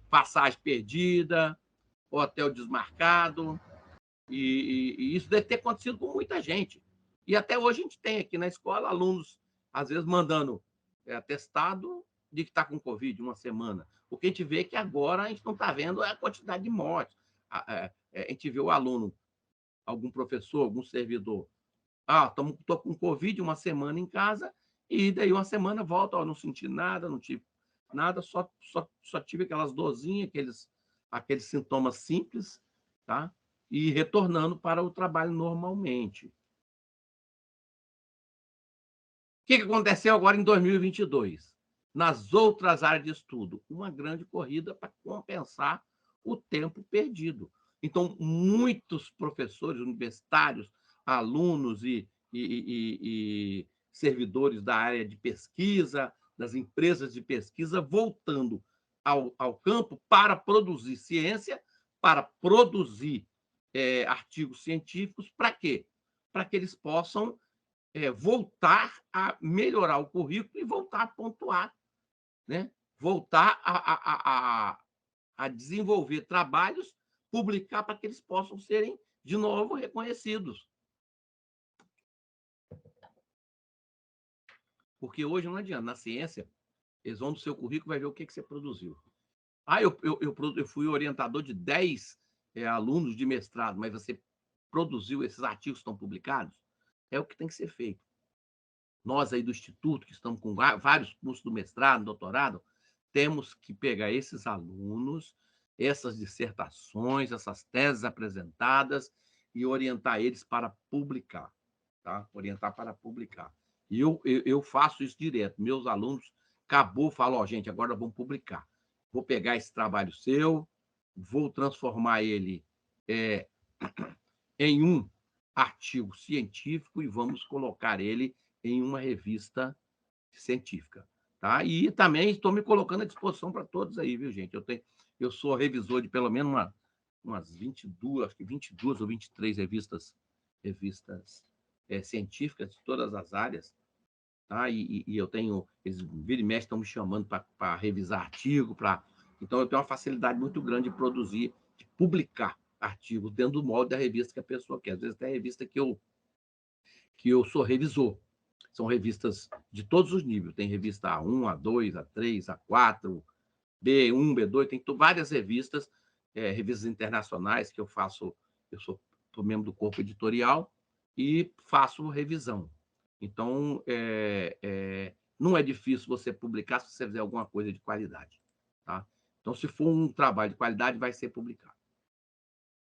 [SPEAKER 2] passagem perdida, hotel desmarcado, e isso deve ter acontecido com muita gente. E até hoje a gente tem aqui na escola alunos, às vezes, mandando atestado de que está com Covid uma semana. O que a gente vê é que agora a gente não está vendo a quantidade de mortes. A gente vê o aluno, algum professor, algum servidor, estou com Covid uma semana em casa, e daí uma semana volta, não senti nada, não tive nada, só tive aquelas dorzinhas, aqueles sintomas simples, tá? E retornando para o trabalho normalmente. O que aconteceu agora em 2022? Nas outras áreas de estudo, uma grande corrida para compensar o tempo perdido. Então, muitos professores universitários, alunos e servidores da área de pesquisa, das empresas de pesquisa, voltando ao campo para produzir ciência, para produzir artigos científicos. Para quê? Para que eles possam voltar a melhorar o currículo e voltar a pontuar, né? Voltar a desenvolver trabalhos, publicar para que eles possam serem, de novo, reconhecidos. Porque hoje não adianta. Na ciência, eles vão no seu currículo e vai ver o que você produziu. Eu fui orientador de 10 alunos de mestrado, mas você produziu esses artigos que estão publicados, é o que tem que ser feito. Nós aí do Instituto, que estamos com vários cursos do mestrado, doutorado, temos que pegar esses alunos, essas dissertações, essas teses apresentadas e orientar eles para publicar, tá? Orientar para publicar. E eu faço isso direto. Meus alunos acabou, falam, ó, gente, agora vamos publicar. Vou pegar esse trabalho seu, vou transformar ele em um artigo científico e vamos colocar ele em uma revista científica. Tá? E também estou me colocando à disposição para todos aí, viu, gente? Eu sou revisor de pelo menos umas 22, acho que 22 ou 23 revistas científicas de todas as áreas. Tá? E eu tenho, eles vira e mexe estão me chamando para revisar artigo, então eu tenho uma facilidade muito grande de produzir, de publicar artigos dentro do molde da revista que a pessoa quer. Às vezes tem revista que eu sou revisor. São revistas de todos os níveis. Tem revista A1, A2, A3, A4, B1, B2, tem várias revistas, revistas internacionais que eu faço, eu sou membro do corpo editorial e faço revisão. Então, não é difícil você publicar se você fizer alguma coisa de qualidade. Tá? Então, se for um trabalho de qualidade, vai ser publicado.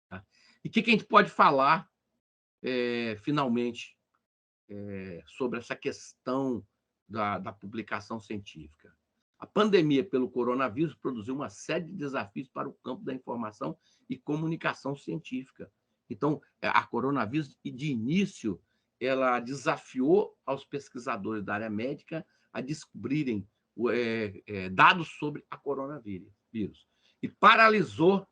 [SPEAKER 2] Tá? E o que a gente pode falar, finalmente, sobre essa questão da publicação científica? A pandemia pelo coronavírus produziu uma série de desafios para o campo da informação e comunicação científica. Então, a coronavírus, de início, ela desafiou aos pesquisadores da área médica a descobrirem dados sobre a coronavírus e paralisou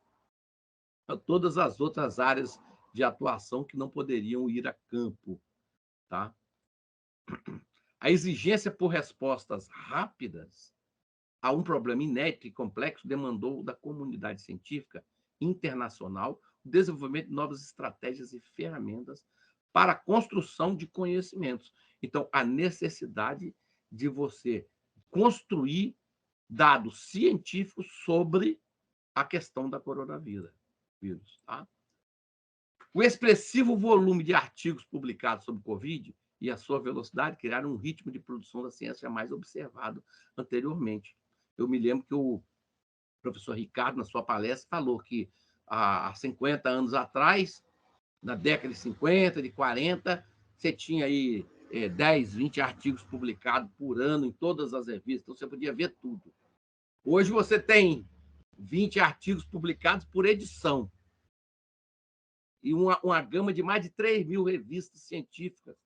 [SPEAKER 2] todas as outras áreas de atuação que não poderiam ir a campo. Tá? A exigência por respostas rápidas a um problema inédito e complexo demandou da comunidade científica internacional o desenvolvimento de novas estratégias e ferramentas para a construção de conhecimentos. Então, a necessidade de você construir dados científicos sobre a questão da coronavírus. Tá? O expressivo volume de artigos publicados sobre Covid e a sua velocidade criaram um ritmo de produção da ciência mais observado anteriormente. Eu me lembro que o professor Ricardo, na sua palestra, falou que há 50 anos atrás, na década de 50, de 40, você tinha aí 10, 20 artigos publicados por ano em todas as revistas, então você podia ver tudo. Hoje você tem 20 artigos publicados por edição e uma gama de mais de 3.000 revistas científicas,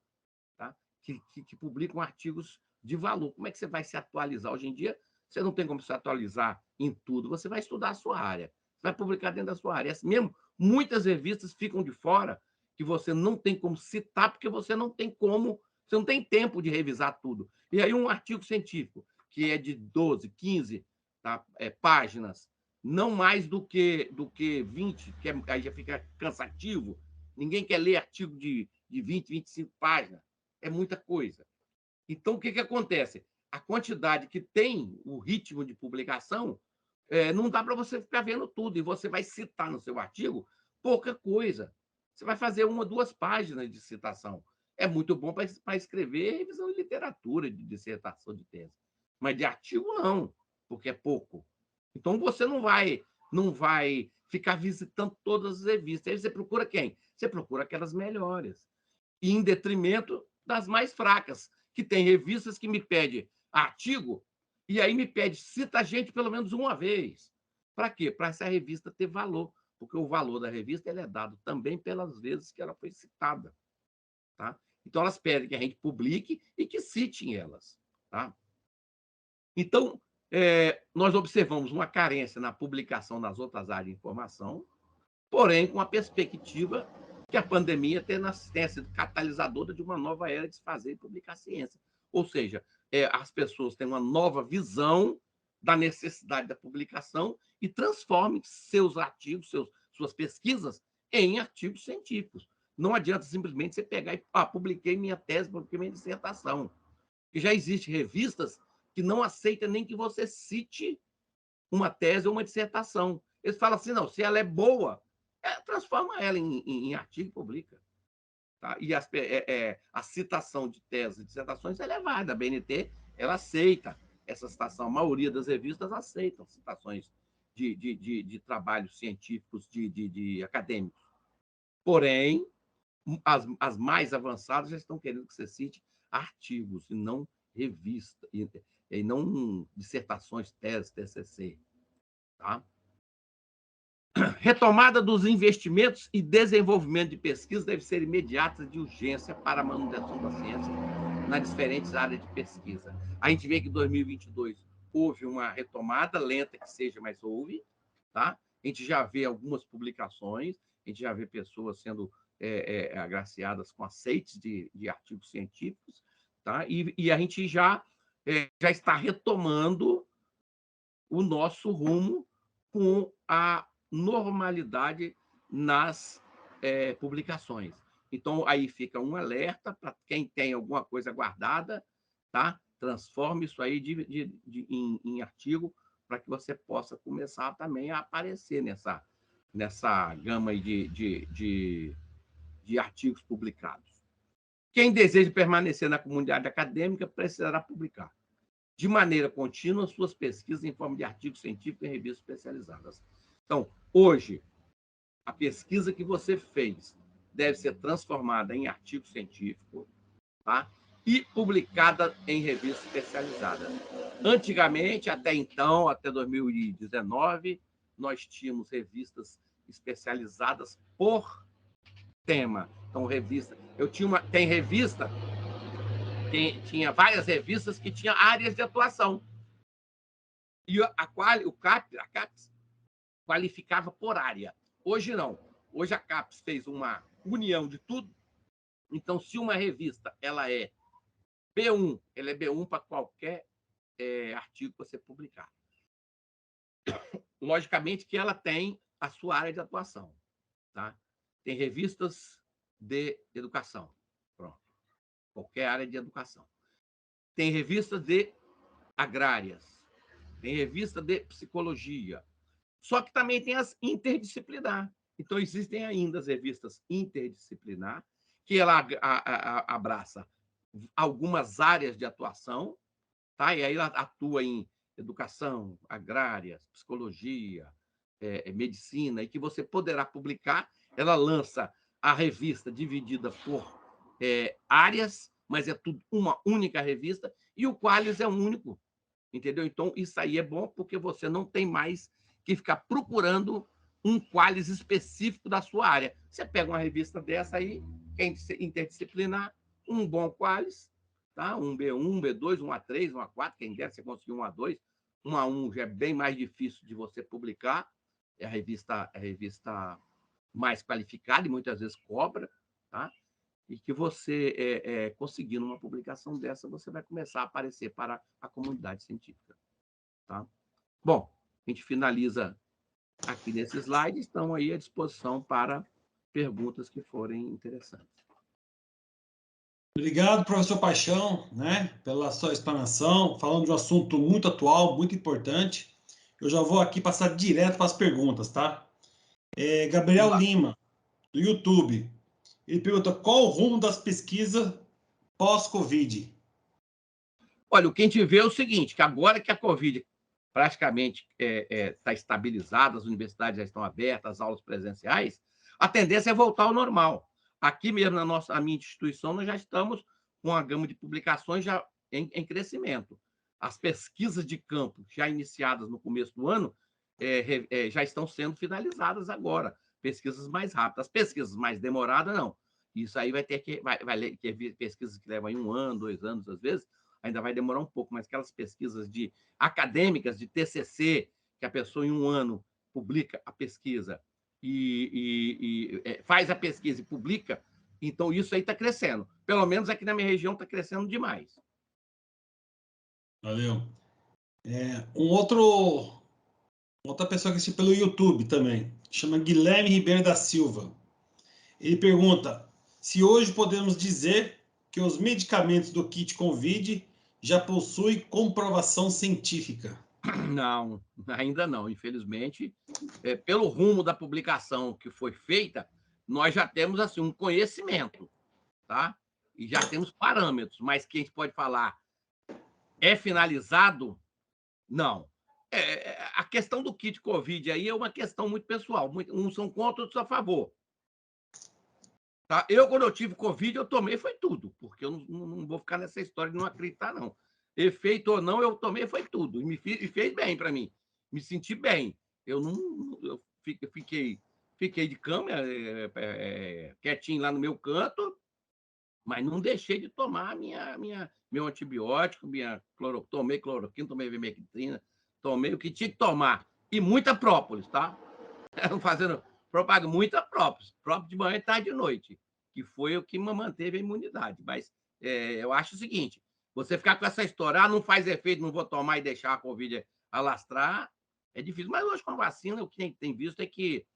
[SPEAKER 2] tá? que publicam artigos de valor. Como é que você vai se atualizar? Hoje em dia, você não tem como se atualizar em tudo, você vai estudar a sua área, você vai publicar dentro da sua área. Assim mesmo, muitas revistas ficam de fora, que você não tem como citar, porque você não tem tempo de revisar tudo. E aí um artigo científico, que é de 12, 15 páginas, não mais do que 20, que aí já fica cansativo. Ninguém quer ler artigo de 20, 25 páginas. É muita coisa. Então, o que acontece? A quantidade que tem, o ritmo de publicação, não dá para você ficar vendo tudo. E você vai citar no seu artigo pouca coisa. Você vai fazer 1 ou 2 páginas de citação. É muito bom para escrever revisão de literatura, de dissertação de tese. Mas de artigo, não, porque é pouco. Então, você não vai ficar visitando todas as revistas. Aí você procura quem? Você procura aquelas melhores. E em detrimento das mais fracas, que tem revistas que me pedem artigo e aí me pede, cita a gente pelo menos uma vez. Para quê? Para essa revista ter valor, porque o valor da revista ele é dado também pelas vezes que ela foi citada. Tá? Então, elas pedem que a gente publique e que citem elas. Tá? Então, nós observamos uma carência na publicação das outras áreas de informação, porém, com a perspectiva que a pandemia tenha sido catalisadora de uma nova era de se fazer e publicar ciência. Ou seja, as pessoas têm uma nova visão da necessidade da publicação e transformem seus artigos, suas pesquisas em artigos científicos. Não adianta simplesmente você pegar e publiquei minha tese, publiquei minha dissertação. Porque já existem revistas que não aceitam nem que você cite uma tese ou uma dissertação. Eles falam assim, não, se ela é boa, transforma ela em artigo e publica. Tá? E a citação de teses e dissertações é elevada. A BNT ela aceita essa citação. A maioria das revistas aceitam citações de trabalhos científicos, de acadêmicos. Porém, as mais avançadas já estão querendo que você cite artigos e não revistas, e não dissertações, teses, TCC. Tá? Retomada dos investimentos e desenvolvimento de pesquisa deve ser imediata de urgência para a manutenção da ciência nas diferentes áreas de pesquisa. A gente vê que em 2022 houve uma retomada lenta que seja, mas houve. Tá? A gente já vê algumas publicações, a gente já vê pessoas sendo agraciadas com aceites de artigos científicos, tá? E a gente já está retomando o nosso rumo com a normalidade nas publicações. Então, aí fica um alerta para quem tem alguma coisa guardada, tá? Transforme isso aí em artigo para que você possa começar também a aparecer nessa gama aí de artigos publicados. Quem deseja permanecer na comunidade acadêmica precisará publicar de maneira contínua suas pesquisas em forma de artigos científicos em revistas especializadas. Então, hoje, a pesquisa que você fez deve ser transformada em artigo científico, tá? E publicada em revista especializada. Antigamente, até então, até 2019, nós tínhamos revistas especializadas por tema. Então, revista... tinha várias revistas que tinham áreas de atuação. E a CAPES qualificava por área. Hoje, não. Hoje, a CAPES fez uma união de tudo. Então, se uma revista ela é B1, ela é B1 para qualquer artigo que você publicar. Logicamente que ela tem a sua área de atuação. Tá? Tem revistas de educação. Pronto. Qualquer área de educação. Tem revistas de agrárias. Tem revista de psicologia. Só que também tem as interdisciplinar. Então, existem ainda as revistas interdisciplinar, que ela abraça algumas áreas de atuação, tá? E aí ela atua em educação, agrárias, psicologia, medicina, e que você poderá publicar. Ela lança a revista dividida por áreas, mas é tudo uma única revista, e o Qualis é um único, entendeu? Então, isso aí é bom porque você não tem mais que ficar procurando um Qualis específico da sua área. Você pega uma revista dessa aí, que é interdisciplinar, um bom Qualis, tá? Um B1, um B2, um A3, um A4, quem der, você conseguir um A2, um A1 já é bem mais difícil de você publicar, é a revista mais qualificada e muitas vezes cobra, tá? E que você, conseguindo uma publicação dessa, você vai começar a aparecer para a comunidade científica. Tá? Bom, a gente finaliza aqui nesse slide, estão aí à disposição para perguntas que forem interessantes.
[SPEAKER 1] Obrigado, professor Paixão, né, pela sua explanação, falando de um assunto muito atual, muito importante. Eu já vou aqui passar direto para as perguntas, tá? Gabriel Lima, do YouTube. Ele pergunta qual o rumo das pesquisas pós-Covid?
[SPEAKER 2] Olha, o que a gente vê é o seguinte, que agora que a Covid praticamente está estabilizada, as universidades já estão abertas, as aulas presenciais, a tendência é voltar ao normal. Aqui mesmo na minha instituição, nós já estamos com uma gama de publicações já em crescimento. As pesquisas de campo, já iniciadas no começo do ano, já estão sendo finalizadas agora. Pesquisas mais rápidas. As pesquisas mais demoradas, não. Isso aí vai ter pesquisas que levam 1 ano, 2 anos, às vezes, ainda vai demorar um pouco, mas aquelas pesquisas acadêmicas, de TCC, que a pessoa em 1 ano publica a pesquisa e faz a pesquisa e publica, então isso aí está crescendo. Pelo menos aqui na minha região está crescendo demais.
[SPEAKER 1] Valeu. Outra pessoa que assiste pelo YouTube também, chama Guilherme Ribeiro da Silva. Ele pergunta se hoje podemos dizer que os medicamentos do kit Covid já possuem comprovação científica.
[SPEAKER 2] Não, ainda não, infelizmente. Pelo rumo da publicação que foi feita, nós já temos assim um conhecimento, tá? E já temos parâmetros, mas que a gente pode falar é finalizado? Não. A questão do kit Covid aí é uma questão muito pessoal. Uns são contra, outros a favor. Tá? Quando eu tive Covid, eu tomei foi tudo, porque eu não vou ficar nessa história de não acreditar, não. Efeito ou não, eu tomei foi tudo. E fez bem para mim. Me senti bem. Eu fiquei de cama, quietinho lá no meu canto, mas não deixei de tomar meu antibiótico, tomei cloroquina, tomei vermectina, tomei o que tinha que tomar. E muita própolis, tá? Fazendo propaganda, muita própolis. Própolis de manhã, tarde e noite, que foi o que me manteve a imunidade. Mas eu acho o seguinte, você ficar com essa história, não faz efeito, não vou tomar e deixar a Covid alastrar, é difícil. Mas hoje, com a vacina, o que tem visto é que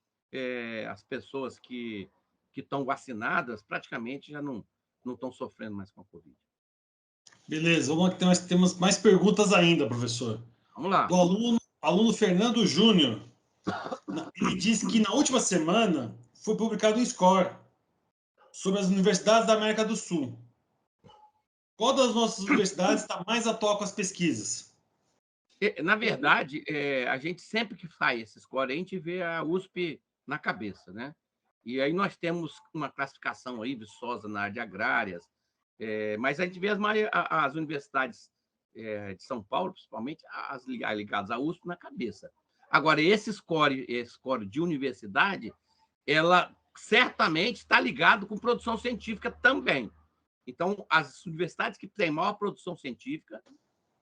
[SPEAKER 2] as pessoas que estão vacinadas praticamente já não estão sofrendo mais com a Covid.
[SPEAKER 1] Beleza, vamos aqui, temos mais perguntas ainda, professor.
[SPEAKER 2] Vamos lá.
[SPEAKER 1] Do aluno Fernando Júnior. Ele disse que na última semana foi publicado um score sobre as universidades da América do Sul. Qual das nossas universidades está mais atual com as pesquisas?
[SPEAKER 2] Na verdade, a gente sempre que faz esse score, a gente vê a USP na cabeça, né? E aí nós temos uma classificação aí viçosa na área de agrárias, mas a gente vê as universidades de São Paulo, principalmente as ligadas à USP, na cabeça. Agora, esse score de universidade, ela certamente está ligado com produção científica também. Então, as universidades que têm maior produção científica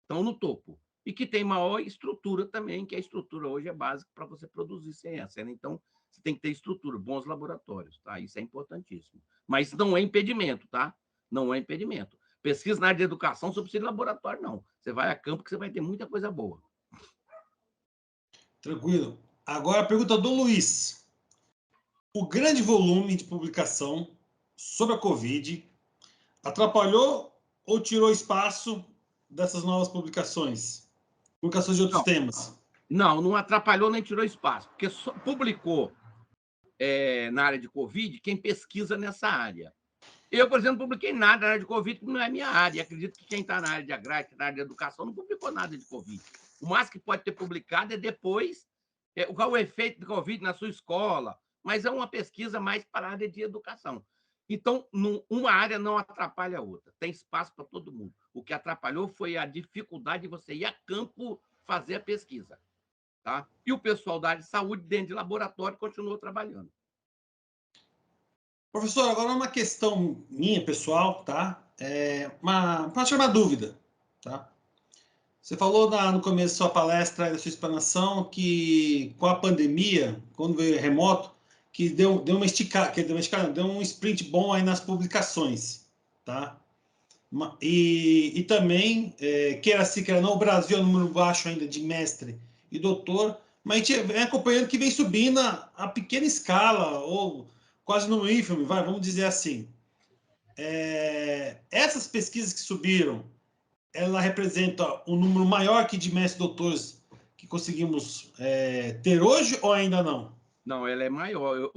[SPEAKER 2] estão no topo. E que tem maior estrutura também, que a estrutura hoje é básica para você produzir ciência. Né? Então, você tem que ter estrutura, bons laboratórios, tá? Isso é importantíssimo. Mas não é impedimento, tá? Não é impedimento. Pesquisa na área de educação, você precisa de laboratório, não. Você vai a campo que você vai ter muita coisa boa.
[SPEAKER 1] Tranquilo. Agora a pergunta do Luiz. O grande volume de publicação sobre a Covid atrapalhou ou tirou espaço dessas novas publicações? Publicações de outros temas?
[SPEAKER 2] Não atrapalhou nem tirou espaço, porque publicou na área de Covid quem pesquisa nessa área. Eu, por exemplo, não publiquei nada na área de Covid, porque não é minha área. Acredito que quem está na área de agrário, na área de educação, não publicou nada de Covid. O máximo que pode ter publicado é depois qual o efeito do Covid na sua escola, mas é uma pesquisa mais para a área de educação. Então, uma área não atrapalha a outra, tem espaço para todo mundo. O que atrapalhou foi a dificuldade de você ir a campo fazer a pesquisa. Tá? E o pessoal da área de saúde, dentro de laboratório, continuou trabalhando.
[SPEAKER 1] Professor, agora uma questão minha, pessoal, tá? Pode ser uma dúvida, tá? Você falou no começo da sua palestra, da sua explanação, que com a pandemia, quando veio remoto, que deu uma esticada, deu um sprint bom aí nas publicações, tá? E também, queira se queira não, o Brasil é um número baixo ainda de mestre e doutor, mas a gente vem acompanhando que vem subindo a pequena escala, ou quase no ínfimo, vamos dizer assim. Essas pesquisas que subiram, ela representa um número maior que de mestres doutores que conseguimos ter hoje ou ainda não?
[SPEAKER 2] Não, ela é maior.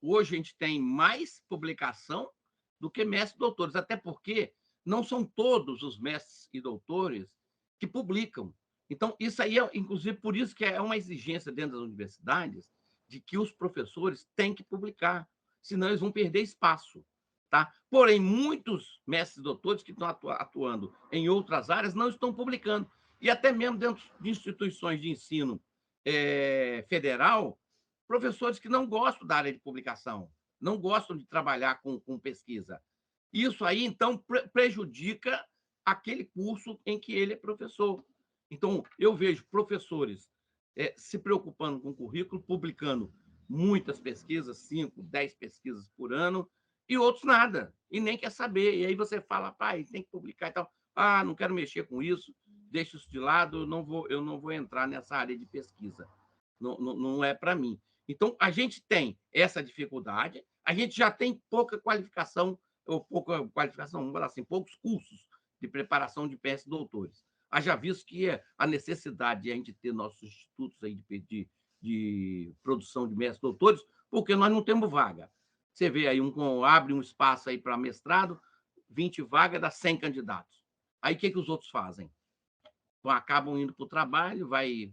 [SPEAKER 2] Hoje a gente tem mais publicação do que mestres doutores, até porque não são todos os mestres e doutores que publicam. Então, isso aí é, inclusive, por isso que é uma exigência dentro das universidades de que os professores têm que publicar, senão eles vão perder espaço. Tá? Porém, muitos mestres e doutores que estão atuando em outras áreas não estão publicando. E até mesmo dentro de instituições de ensino federal, professores que não gostam da área de publicação, não gostam de trabalhar com pesquisa. Isso aí, então, prejudica aquele curso em que ele é professor. Então, eu vejo professores se preocupando com o currículo, publicando muitas pesquisas, 5, 10 pesquisas por ano, e outros nada, e nem quer saber. E aí você fala, pai, tem que publicar e tal. Ah, não quero mexer com isso, deixa isso de lado, eu não vou entrar nessa área de pesquisa. Não é para mim. Então, a gente tem essa dificuldade, a gente já tem pouca qualificação, vamos falar assim, poucos cursos de preparação de mestres doutores. Haja visto que a necessidade de a gente ter nossos institutos aí de produção de mestres doutores, porque nós não temos vaga. Você vê aí, abre um espaço aí para mestrado, 20 vagas, dá 100 candidatos. Aí o que os outros fazem? Então, acabam indo para o trabalho, vai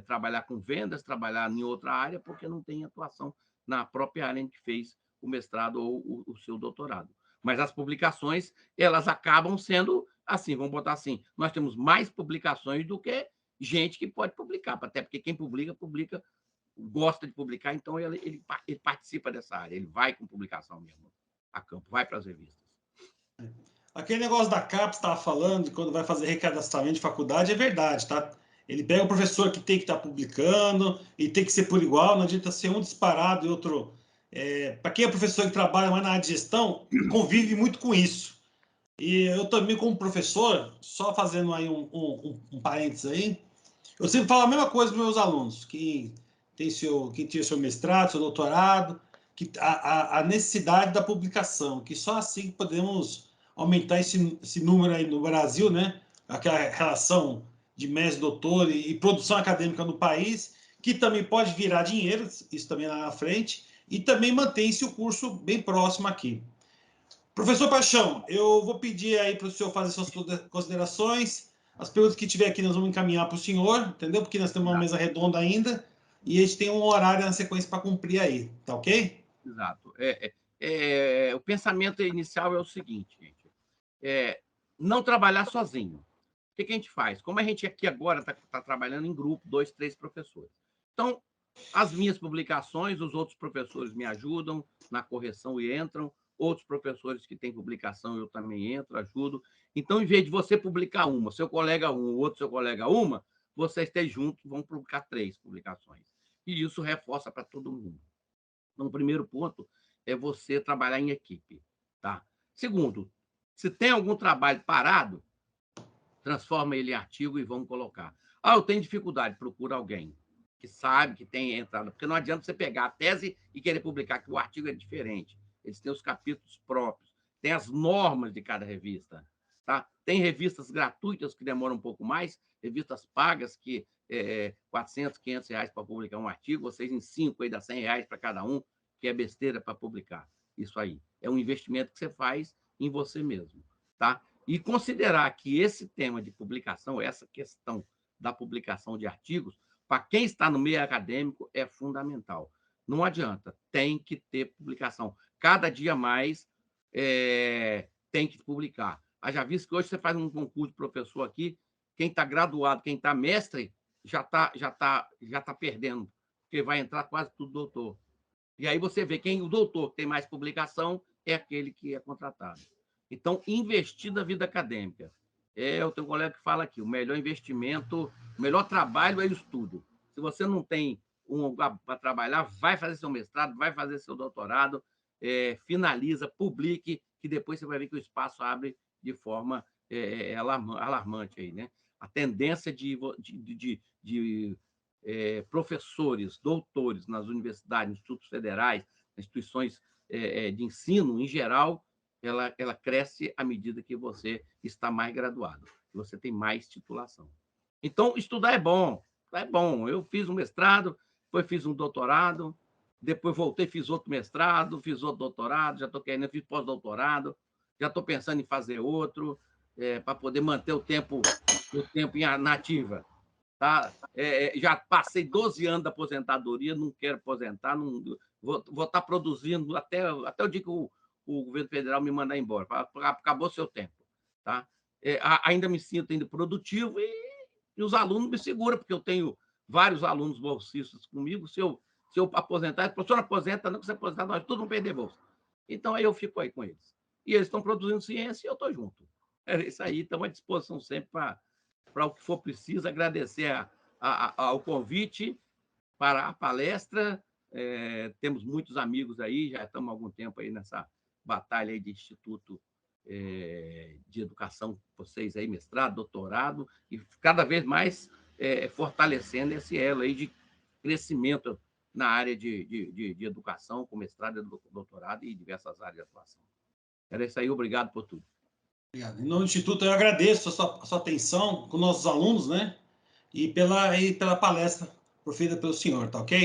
[SPEAKER 2] trabalhar com vendas, trabalhar em outra área, porque não tem atuação na própria área em que fez o mestrado ou o seu doutorado. Mas as publicações, elas acabam sendo assim, vamos botar assim, nós temos mais publicações do que gente que pode publicar, até porque quem publica, gosta de publicar, então ele participa dessa área, ele vai com publicação mesmo a campo, vai para as revistas.
[SPEAKER 1] Aquele negócio da CAPES estava falando, de quando vai fazer recadastramento de faculdade, é verdade, tá? Ele pega o professor que tem que estar publicando e tem que ser por igual, não adianta ser um disparado e outro. Para quem é professor que trabalha mais na área de gestão, convive muito com isso. E eu também, como professor, só fazendo aí um parênteses aí, eu sempre falo a mesma coisa para os meus alunos, que tinha seu mestrado, seu doutorado, que a necessidade da publicação, que só assim podemos aumentar esse número aí no Brasil, né? Aquela relação de mestre, doutor e produção acadêmica no país, que também pode virar dinheiro, isso também lá na frente, e também mantém-se o curso bem próximo aqui. Professor Paixão, eu vou pedir aí para o senhor fazer suas considerações. As perguntas que tiver aqui nós vamos encaminhar para o senhor, entendeu? Porque nós temos uma mesa redonda ainda e a gente tem um horário na sequência para cumprir aí, tá ok?
[SPEAKER 2] Exato. O pensamento inicial é o seguinte, gente. Não trabalhar sozinho. O que a gente faz? Como a gente aqui agora está trabalhando em grupo, 2, 3 professores. Então, as minhas publicações, os outros professores me ajudam na correção e entram, outros professores que têm publicação eu também entro, ajudo. Então, em vez de você publicar uma, seu colega um, o outro seu colega uma, vocês três juntos vão publicar 3 publicações. E isso reforça para todo mundo. Então, o primeiro ponto é você trabalhar em equipe. Tá? Segundo, se tem algum trabalho parado, transforma ele em artigo e vamos colocar. Eu tenho dificuldade, procura alguém que sabe, que tem entrada, porque não adianta você pegar a tese e querer publicar, que o artigo é diferente. Eles têm os capítulos próprios, tem as normas de cada revista. Tá? Tem revistas gratuitas que demoram um pouco mais, revistas pagas que 400, 500 reais para publicar um artigo, vocês em 5 aí dá 100 reais para cada um, que é besteira para publicar. Isso aí é um investimento que você faz em você mesmo. Tá? E considerar que esse tema de publicação, essa questão da publicação de artigos, para quem está no meio acadêmico, é fundamental. Não adianta, tem que ter publicação. Cada dia mais tem que publicar. Já visto que hoje você faz um concurso de professor aqui, quem está graduado, quem está mestre, já tá perdendo, porque vai entrar quase tudo doutor. E aí você vê quem o doutor tem mais publicação é aquele que é contratado. Então, investir na vida acadêmica. Eu tenho um colega que fala aqui, o melhor investimento, o melhor trabalho é o estudo. Se você não tem um lugar para trabalhar, vai fazer seu mestrado, vai fazer seu doutorado, finaliza, publique, que depois você vai ver que o espaço abre de forma alarmante aí, né? A tendência de professores, doutores nas universidades, institutos federais, instituições de ensino em geral, ela cresce à medida que você está mais graduado, que você tem mais titulação. Então, estudar é bom. Eu fiz um mestrado, depois fiz um doutorado, depois voltei, fiz outro mestrado, fiz outro doutorado, já estou querendo, fiz pós-doutorado, já estou pensando em fazer outro, para poder manter o tempo na ativa. Tá? Já passei 12 anos da aposentadoria, não quero aposentar, não, vou estar produzindo até o dia que o governo federal me mandar embora. Acabou seu tempo. Tá? Ainda me sinto ainda produtivo e os alunos me seguram, porque eu tenho vários alunos bolsistas comigo. Se eu aposentar, o professor aposenta, não que você aposentar, nós todos vamos perder bolsa. Então, aí eu fico aí com eles. E eles estão produzindo ciência e eu estou junto. É isso aí, estamos à disposição sempre para o que for preciso, agradecer ao convite para a palestra. Temos muitos amigos aí, já estamos há algum tempo aí nessa batalha aí de Instituto de Educação, vocês aí, mestrado, doutorado, e cada vez mais fortalecendo esse elo aí de crescimento na área de educação, com mestrado, doutorado e diversas áreas de atuação. Era isso aí, obrigado por tudo.
[SPEAKER 1] Obrigado. Em nome do Instituto, eu agradeço a sua atenção com nossos alunos, né? E pela palestra proferida pelo senhor, tá ok?